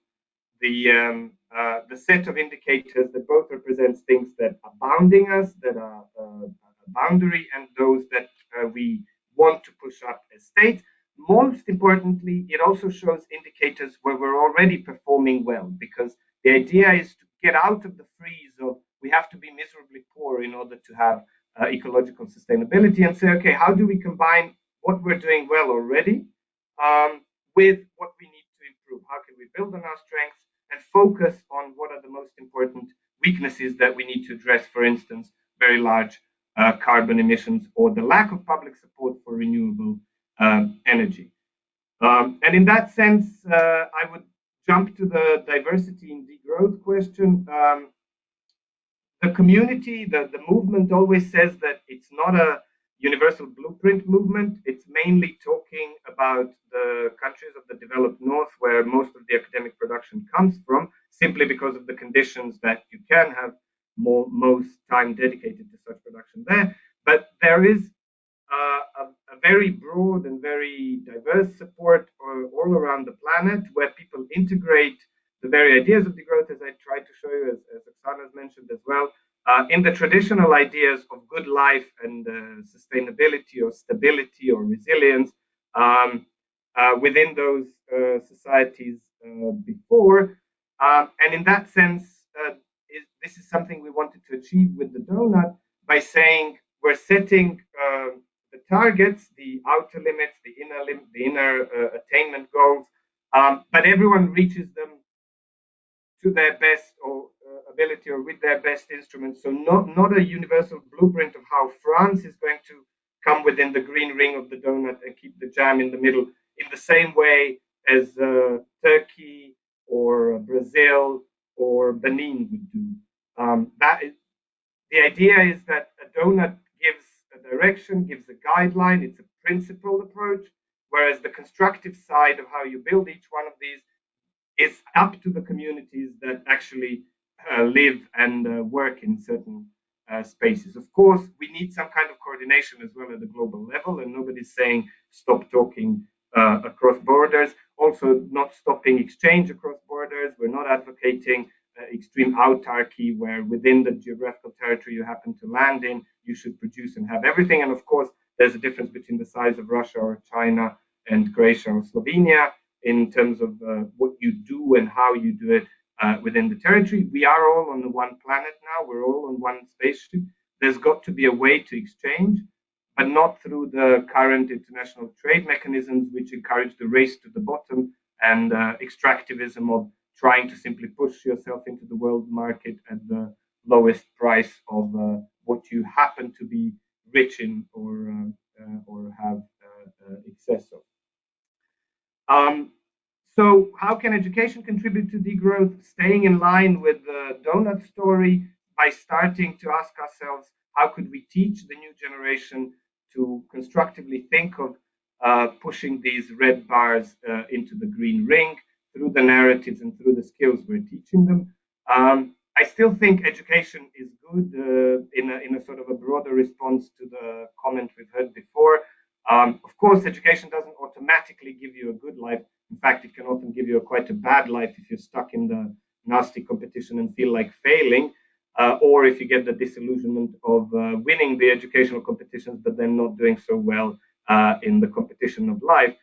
the set of indicators that both represents things that are bounding us, that are a boundary, and those that we want to push up as states. Most importantly, it also shows indicators where we're already performing well, because the idea is to get out of the freeze of we have to be miserably poor in order to have ecological sustainability, and say, okay, how do we combine what we're doing well already with what we need to improve? How can we build on our strengths and focus on what are the most important weaknesses that we need to address? For instance, very large carbon emissions or the lack of public support for renewable energy. And in that sense, I would jump to the diversity and degrowth question. The community, the movement always says that it's not a universal blueprint movement. It's mainly talking about the countries of the developed north, where most of the academic production comes from, simply because of the conditions that you can have most time dedicated to such production there. But there is a very broad and very diverse support all around the planet, where people integrate the very ideas of degrowth, as I tried to show you, as Oksana has mentioned as well, in the traditional ideas of good life and sustainability or stability or resilience within those societies before. And in that sense, this is something we wanted to achieve with the donut by saying we're setting the targets, the outer limits, the inner attainment goals, but everyone reaches them to their best or ability or with their best instruments. So not a universal blueprint of how France is going to come within the green ring of the donut and keep the jam in the middle in the same way as Turkey or Brazil or Benin would do. The idea is that a donut gives a direction, gives a guideline. It's a principled approach, whereas the constructive side of how you build each one of these is up to the communities that actually live and work in certain spaces. Of course, we need some kind of coordination as well at the global level, and nobody's saying stop talking across borders. Also, not stopping exchange across borders. We're not advocating extreme autarky, where within the geographical territory you happen to land in, you should produce and have everything. And of course, there's a difference between the size of Russia or China and Croatia or Slovenia in terms of what you do and how you do it within the territory. We are all on the one planet now. We're all on one spaceship. There's got to be a way to exchange, but not through the current international trade mechanisms, which encourage the race to the bottom and extractivism of trying to simply push yourself into the world market at the lowest price of what you happen to be rich in or have excess of. So how can education contribute to degrowth? Staying in line with the donut story by starting to ask ourselves, how could we teach the new generation to constructively think of pushing these red bars into the green ring through the narratives and through the skills we're teaching them. I still think education is good in a sort of a broader response to the comment we've heard before. Of course, education doesn't automatically give you a good life. In fact, it can often give you quite a bad life if you're stuck in the nasty competition and feel like failing. or if you get the disillusionment of winning the educational competitions, but then not doing so well in the competition of life.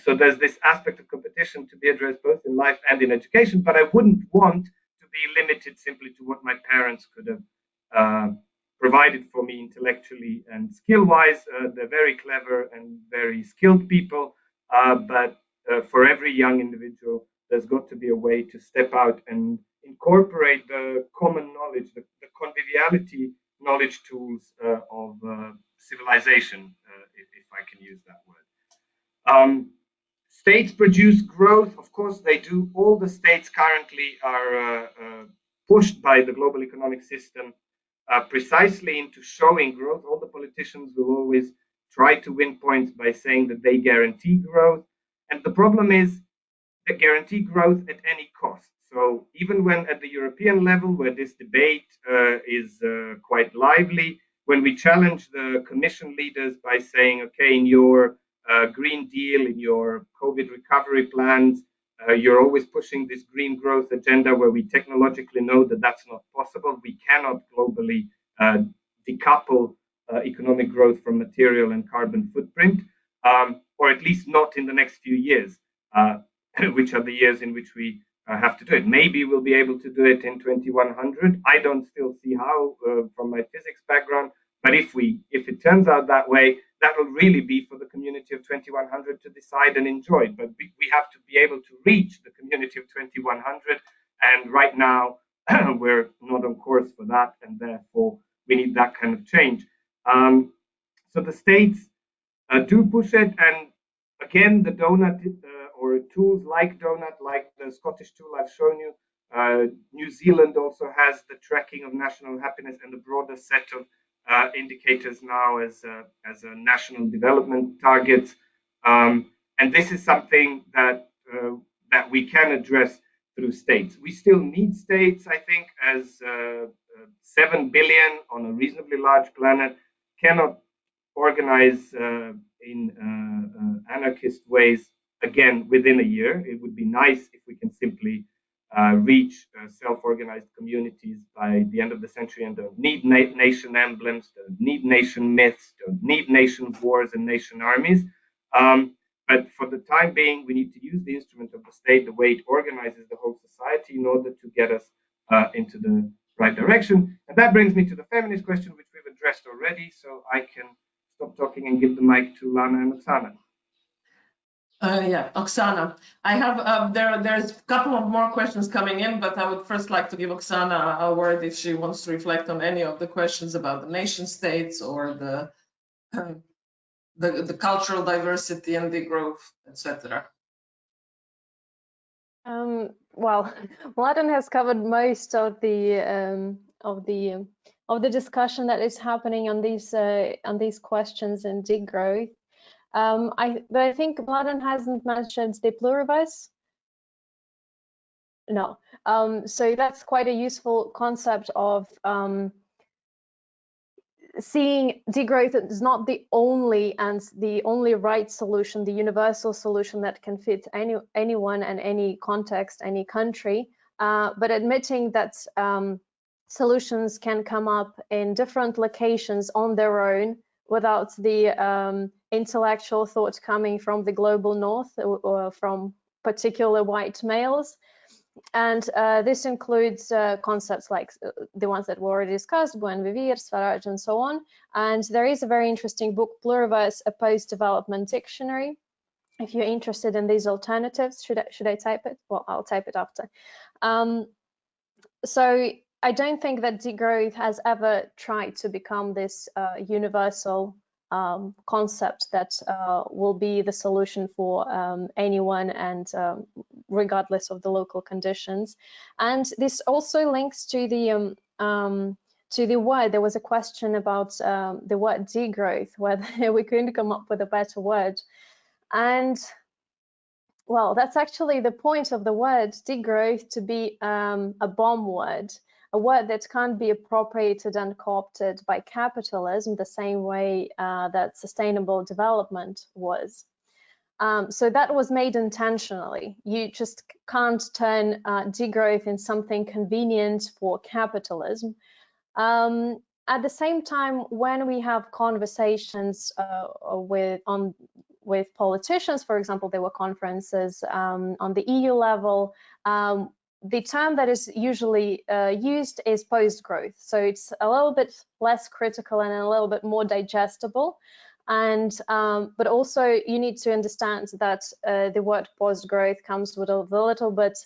So there's this aspect of competition to be addressed both in life and in education, but I wouldn't want to be limited simply to what my parents could have provided for me intellectually and skill-wise. They're very clever and very skilled people, but for every young individual, there's got to be a way to step out and incorporate the common knowledge, the conviviality knowledge tools of civilization, if I can use that word. States produce growth. Of course, they do. All the states currently are pushed by the global economic system precisely into showing growth. All the politicians will always try to win points by saying that they guarantee growth. And the problem is they guarantee growth at any cost. So even when at the European level, where this debate is quite lively, when we challenge the Commission leaders by saying, okay, in your Green Deal, in your COVID recovery plans, you're always pushing this green growth agenda where we technologically know that that's not possible. We cannot globally decouple economic growth from material and carbon footprint, or at least not in the next few years, which are the years in which we have to do it. Maybe we'll be able to do it in 2100. I don't still see how from my physics background, but if it turns out that way, that will really be for the community of 2100 to decide and enjoy. But we have to be able to reach the community of 2100. And right now, we're not on course for that. And therefore, we need that kind of change. So the states do push it. And again, the donut or tools like Donut, like the Scottish tool I've shown you, New Zealand also has the tracking of national happiness and a broader set of indicators now as a national development targets, and this is something that we can address through states. We still need states, I think, as 7 billion on a reasonably large planet cannot organize in anarchist ways again within a year. It would be nice if we can simply reach self-organized communities by the end of the century and don't need nation emblems, don't need nation myths, don't need nation wars and nation armies. But for the time being, we need to use the instrument of the state, the way it organizes the whole society, in order to get us into the right direction. And that brings me to the feminist question, which we've addressed already. So I can stop talking and give the mic to Lana and Oksana. Yeah, Oksana, I have there's a couple of more questions coming in, but I would first like to give Oksana a word if she wants to reflect on any of the questions about the nation states or the cultural diversity and degrowth, etc. Well, Mladen has covered most of the discussion that is happening on these questions in degrowth. But I think Mladen hasn't mentioned the pluriverse. No. So that's quite a useful concept of seeing degrowth is not the only right solution, the universal solution that can fit anyone and any context, any country, but admitting that solutions can come up in different locations on their own without the intellectual thought coming from the global north or from particular white males. And this includes concepts like the ones that were already discussed, Buen Vivir, Swaraj, and so on. And there is a very interesting book, Pluriverse, a Post-Development Dictionary. If you're interested in these alternatives, should I type it? Well, I'll type it after. So I don't think that degrowth has ever tried to become this universal concept that will be the solution for anyone and regardless of the local conditions. And this also links to the word. There was a question about the word degrowth, whether we couldn't come up with a better word. And well, that's actually the point of the word degrowth, to be a bomb word, a word that can't be appropriated and co-opted by capitalism the same way that sustainable development was. So that was made intentionally. You just can't turn degrowth in something convenient for capitalism. At the same time, when we have conversations with politicians, for example, there were conferences on the EU level, the term that is usually used is post-growth. So it's a little bit less critical and a little bit more digestible. And but also you need to understand that the word post-growth comes with a little bit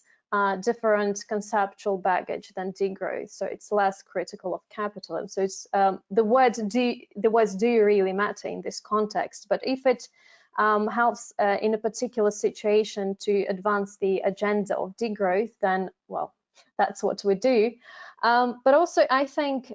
different conceptual baggage than degrowth, so it's less critical of capitalism. So it's the words do really matter in this context, but if it helps in a particular situation to advance the agenda of degrowth, then well, that's what we do. But also I think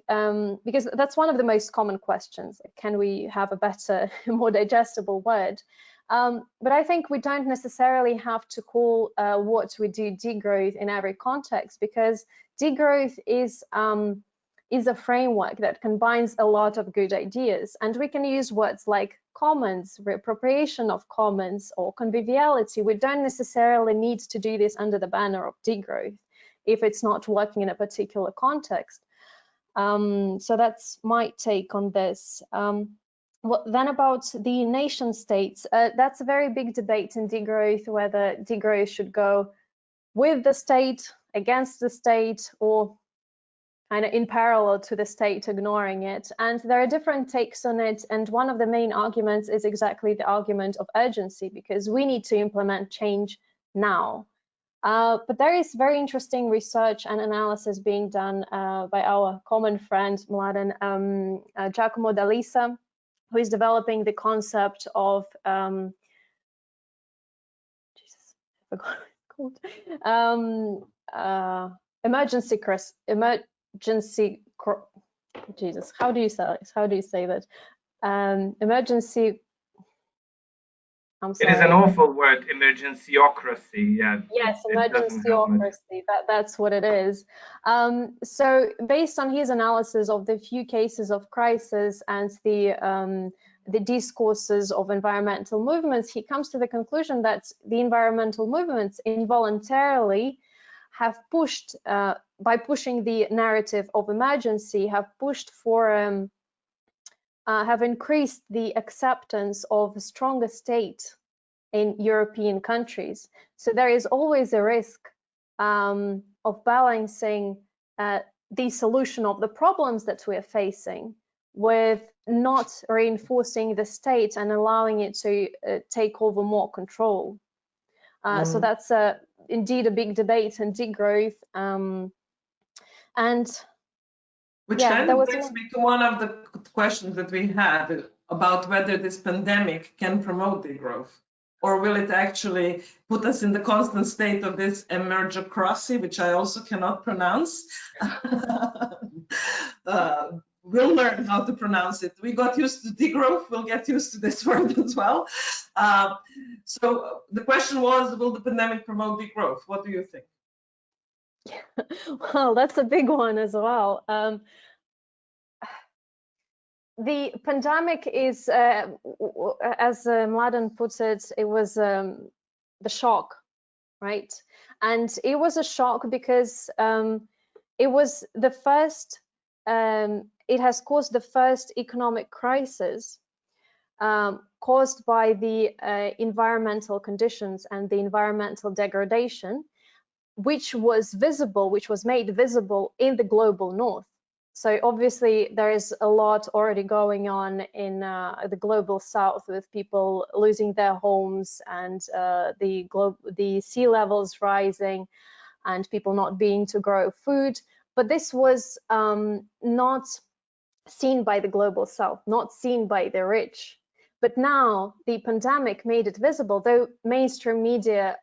because that's one of the most common questions, can we have a better, more digestible word? But I think we don't necessarily have to call what we do degrowth in every context, because degrowth is a framework that combines a lot of good ideas, and we can use words like commons, reappropriation of commons, or conviviality. We don't necessarily need to do this under the banner of degrowth if it's not working in a particular context. So that's my take on this. Then about the nation states, that's a very big debate in degrowth, whether degrowth should go with the state, against the state, or kind of in parallel to the state, ignoring it. And there are different takes on it. And one of the main arguments is exactly the argument of urgency, because we need to implement change now. But there is very interesting research and analysis being done by our common friend, Mladen Giacomo D'Alisa, who is developing the concept of Jesus, I forgot what it's called. Emergency. Jesus, how do you say that? Emergency. I'm sorry. It is an awful word, emergencyocracy. Yeah. Yes, emergencyocracy. That's what it is. So, based on his analysis of the few cases of crisis and the discourses of environmental movements, he comes to the conclusion that the environmental movements involuntarily have pushed, by pushing the narrative of emergency, have pushed for, have increased the acceptance of a stronger state in European countries. So there is always a risk of balancing the solution of the problems that we are facing with not reinforcing the state and allowing it to take over more control. So that's indeed a big debate in degrowth. Which kind of brings me to one of the questions that we had about whether this pandemic can promote degrowth, or will it actually put us in the constant state of this emergocracy, which I also cannot pronounce. We'll learn how to pronounce it. We got used to degrowth, we'll get used to this word as well. So the question was, will the pandemic promote degrowth? What do you think? Well, that's a big one as well. The pandemic is, as Mladen puts it, it was the shock, right? And it was a shock because it was the first, it has caused the first economic crisis caused by the environmental conditions and the environmental degradation, which was made visible in the global north. So obviously there is a lot already going on in the global south, with people losing their homes and the sea levels rising and people not being to grow food. But this was not seen by the global south, not seen by the rich. But now the pandemic made it visible, though mainstream media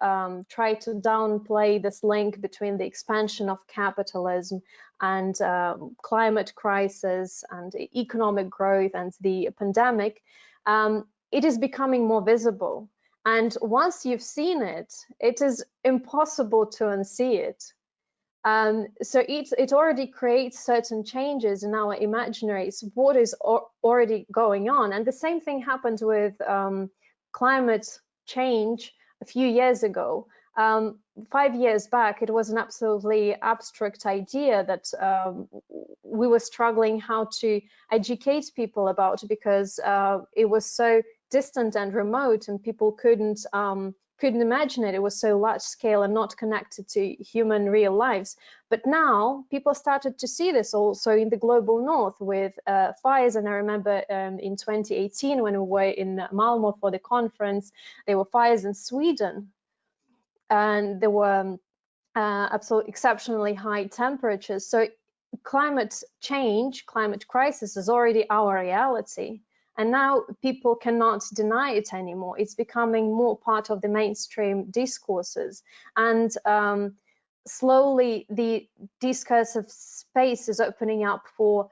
tried to downplay this link between the expansion of capitalism and climate crisis and economic growth and the pandemic. It is becoming more visible. And once you've seen it, it is impossible to unsee it. So it already creates certain changes in our imaginaries, what is already going on. And the same thing happened with climate change a few years ago. 5 years back, it was an absolutely abstract idea that we were struggling how to educate people about, because it was so distant and remote, and people couldn't imagine it. It was so large scale and not connected to human real lives. But now people started to see this also in the global north with fires. And I remember in 2018, when we were in Malmo for the conference, there were fires in Sweden, and there were absolutely exceptionally high temperatures. So climate change, climate crisis is already our reality. And now people cannot deny it anymore. It's becoming more part of the mainstream discourses. And slowly the discursive space is opening up for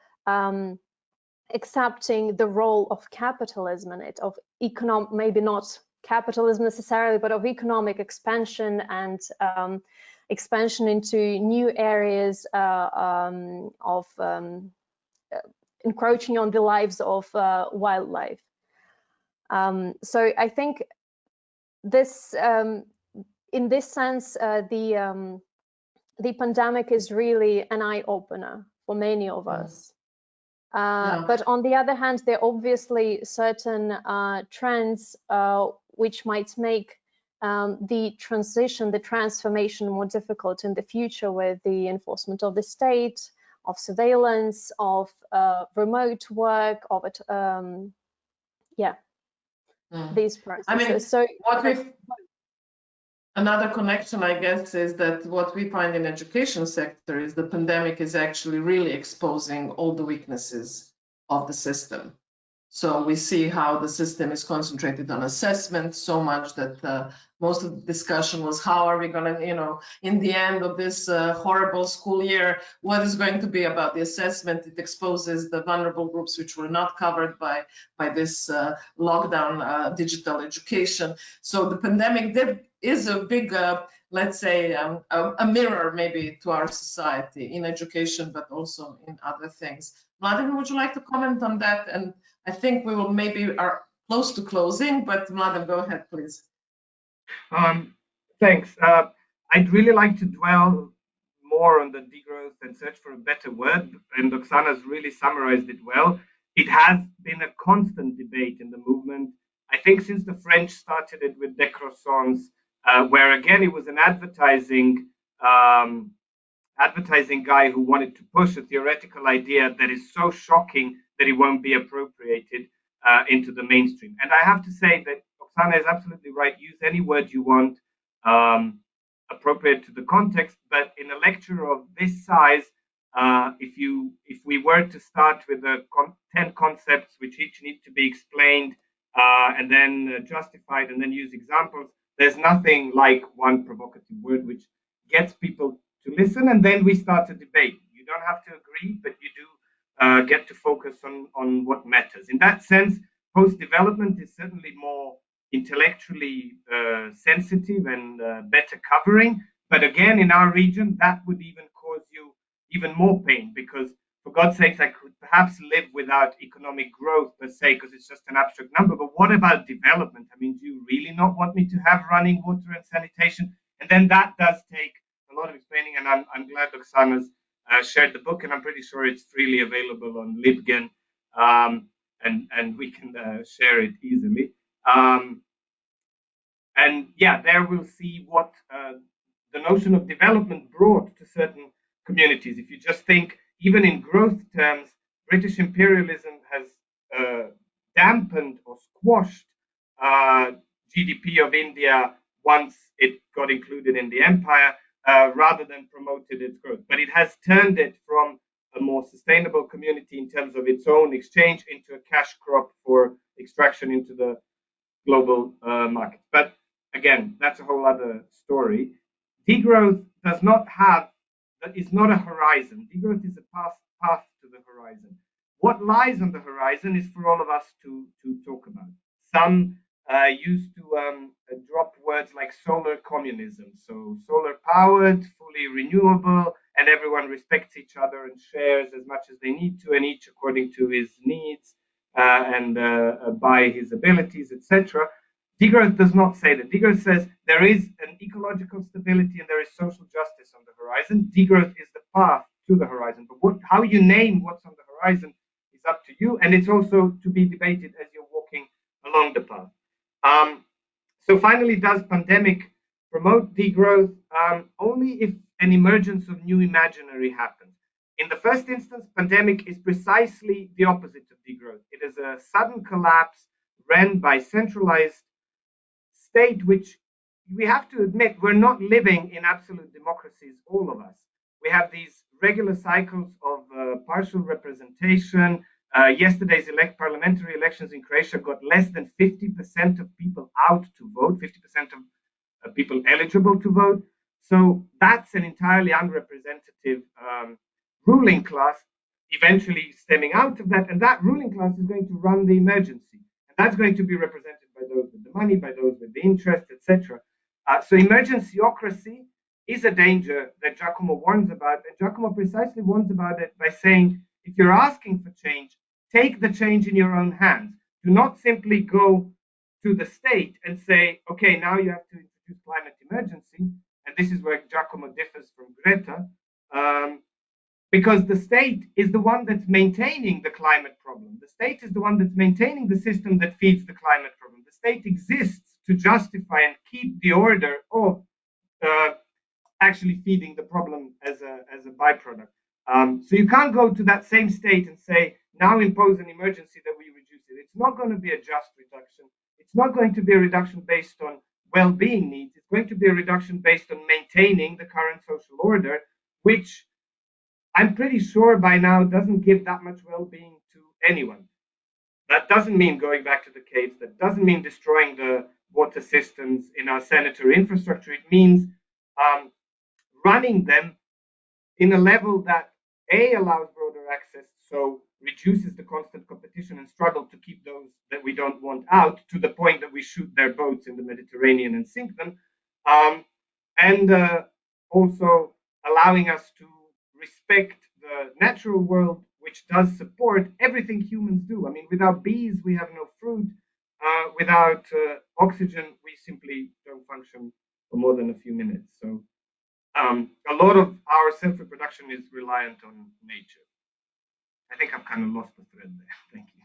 accepting the role of capitalism in it, of economic, maybe not capitalism necessarily, but of economic expansion and expansion into new areas of encroaching on the lives of wildlife. So I think this, in this sense, the pandemic is really an eye-opener for many of us. But on the other hand, there are obviously certain trends which might make the transition, the transformation more difficult in the future, with the enforcement of the state, of surveillance, of remote work, of it, these processes. I mean, so another connection, I guess, is that what we find in education sector is the pandemic is actually really exposing all the weaknesses of the system. So we see how the system is concentrated on assessment so much that most of the discussion was, how are we going to, in the end of this horrible school year, what is going to be about the assessment? It exposes the vulnerable groups which were not covered by this lockdown digital education. So the pandemic is a big, let's say, a mirror maybe to our society in education, but also in other things. Mladen, would you like to comment on that? And I think we will maybe are close to closing, but Mladen, go ahead, please. Thanks. I'd really like to dwell more on the degrowth and search for a better word, and Oksana's really summarized it well. It has been a constant debate in the movement, I think, since the French started it with Decroissance, where again it was an advertising guy who wanted to push a theoretical idea that is so shocking that it won't be appropriated into the mainstream. And I have to say that Oksana is absolutely right. Use any word you want, appropriate to the context. But in a lecture of this size, if we were to start with the 10 concepts which each need to be explained and then justified and then use examples, there's nothing like one provocative word which gets people to listen, and then we start a debate. You don't have to agree, but you do get to focus on what matters. In that sense, post-development is certainly more intellectually sensitive and better covering. But again, in our region, that would even cause you even more pain, because for God's sakes, I could perhaps live without economic growth per se, because it's just an abstract number. But what about development? I mean, do you really not want me to have running water and sanitation? And then that does take a lot of explaining, and I'm glad Oksana's shared the book, and I'm pretty sure it's freely available on Libgen, and we can share it easily. And yeah, there we'll see what the notion of development brought to certain communities. If you just think, even in growth terms, British imperialism has dampened or squashed GDP of India once it got included in the empire, rather than promoted its growth. But it has turned it from a more sustainable community in terms of its own exchange into a cash crop for extraction into the global market. But again, that's a whole other story. Degrowth does not have, that is not a horizon. Degrowth is a path to the horizon. What lies on the horizon is for all of us to talk about. Some used to drop words like solar communism. So solar powered, fully renewable, and everyone respects each other and shares as much as they need to, and each according to his needs and by his abilities, etc. Degrowth does not say that. Degrowth says there is an ecological stability and there is social justice on the horizon. Degrowth is the path to the horizon. But how you name what's on the horizon is up to you, and it's also to be debated as you're walking along the path. So finally, does pandemic promote degrowth? Only if an emergence of new imaginary happens. In the first instance, pandemic is precisely the opposite of degrowth. It is a sudden collapse ran by centralized state, which we have to admit, we're not living in absolute democracies, all of us. We have these regular cycles of partial representation. Yesterday's parliamentary elections in Croatia got less than 50% of people out to vote, 50% of people eligible to vote. So that's an entirely unrepresentative ruling class, eventually stemming out of that. And that ruling class is going to run the emergency. And that's going to be represented by those with the money, by those with the interest, etc. So emergencyocracy is a danger that Giacomo warns about. And Giacomo precisely warns about it by saying, if you're asking for change, take the change in your own hands. Do not simply go to the state and say, okay, now you have to introduce climate emergency. And this is where Giacomo differs from Greta, because the state is the one that's maintaining the climate problem. The state is the one that's maintaining the system that feeds the climate problem. The state exists to justify and keep the order of actually feeding the problem as a byproduct. So you can't go to that same state and say, now impose an emergency that we reduce it. It's not going to be a just reduction. It's not going to be a reduction based on well-being needs. It's going to be a reduction based on maintaining the current social order, which I'm pretty sure by now doesn't give that much well-being to anyone. That doesn't mean going back to the caves. That doesn't mean destroying the water systems in our sanitary infrastructure. It means running them in a level that allows broader access, so reduces the constant competition and struggle to keep those that we don't want out, to the point that we shoot their boats in the Mediterranean and sink them, and also allowing us to respect the natural world, which does support everything humans do. I mean, without bees, we have no fruit. Without oxygen, we simply don't function for more than a few minutes. So a lot of our self-reproduction is reliant on nature. I think I've kind of lost the thread there. Thank you.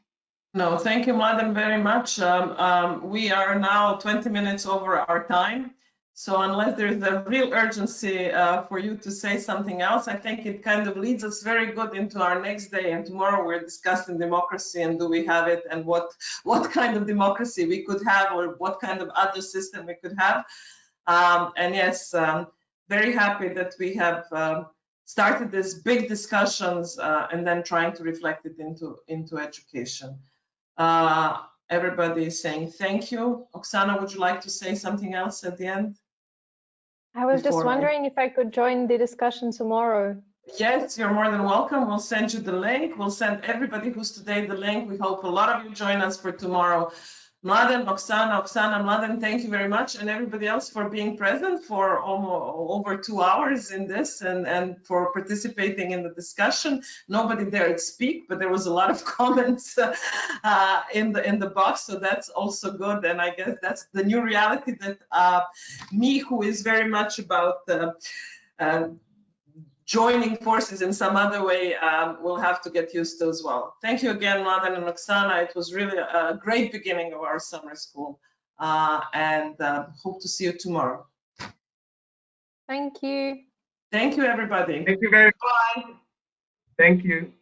No, thank you, Mladen, very much. We are now 20 minutes over our time. So unless there's a real urgency for you to say something else, I think it kind of leads us very good into our next day. And tomorrow we're discussing democracy and do we have it, and what kind of democracy we could have, or what kind of other system we could have. And yes, very happy that we have started these big discussions and then trying to reflect it into education. Everybody is saying thank you. Oksana, would you like to say something else at the end? I was just wondering if I could join the discussion tomorrow. Yes, you're more than welcome. We'll send you the link. We'll send everybody who's today the link. We hope a lot of you join us for tomorrow. Mladen, Oksana, Mladen, thank you very much, and everybody else for being present for almost over 2 hours in this, and for participating in the discussion. Nobody dared speak, but there was a lot of comments in the box, so that's also good. And I guess that's the new reality that me, who is very much about joining forces in some other way, we'll have to get used to as well. Thank you again, Mladen and Oksana. It was really a great beginning of our summer school, and hope to see you tomorrow. Thank you. Thank you, everybody. Thank you very much. Bye. Thank you.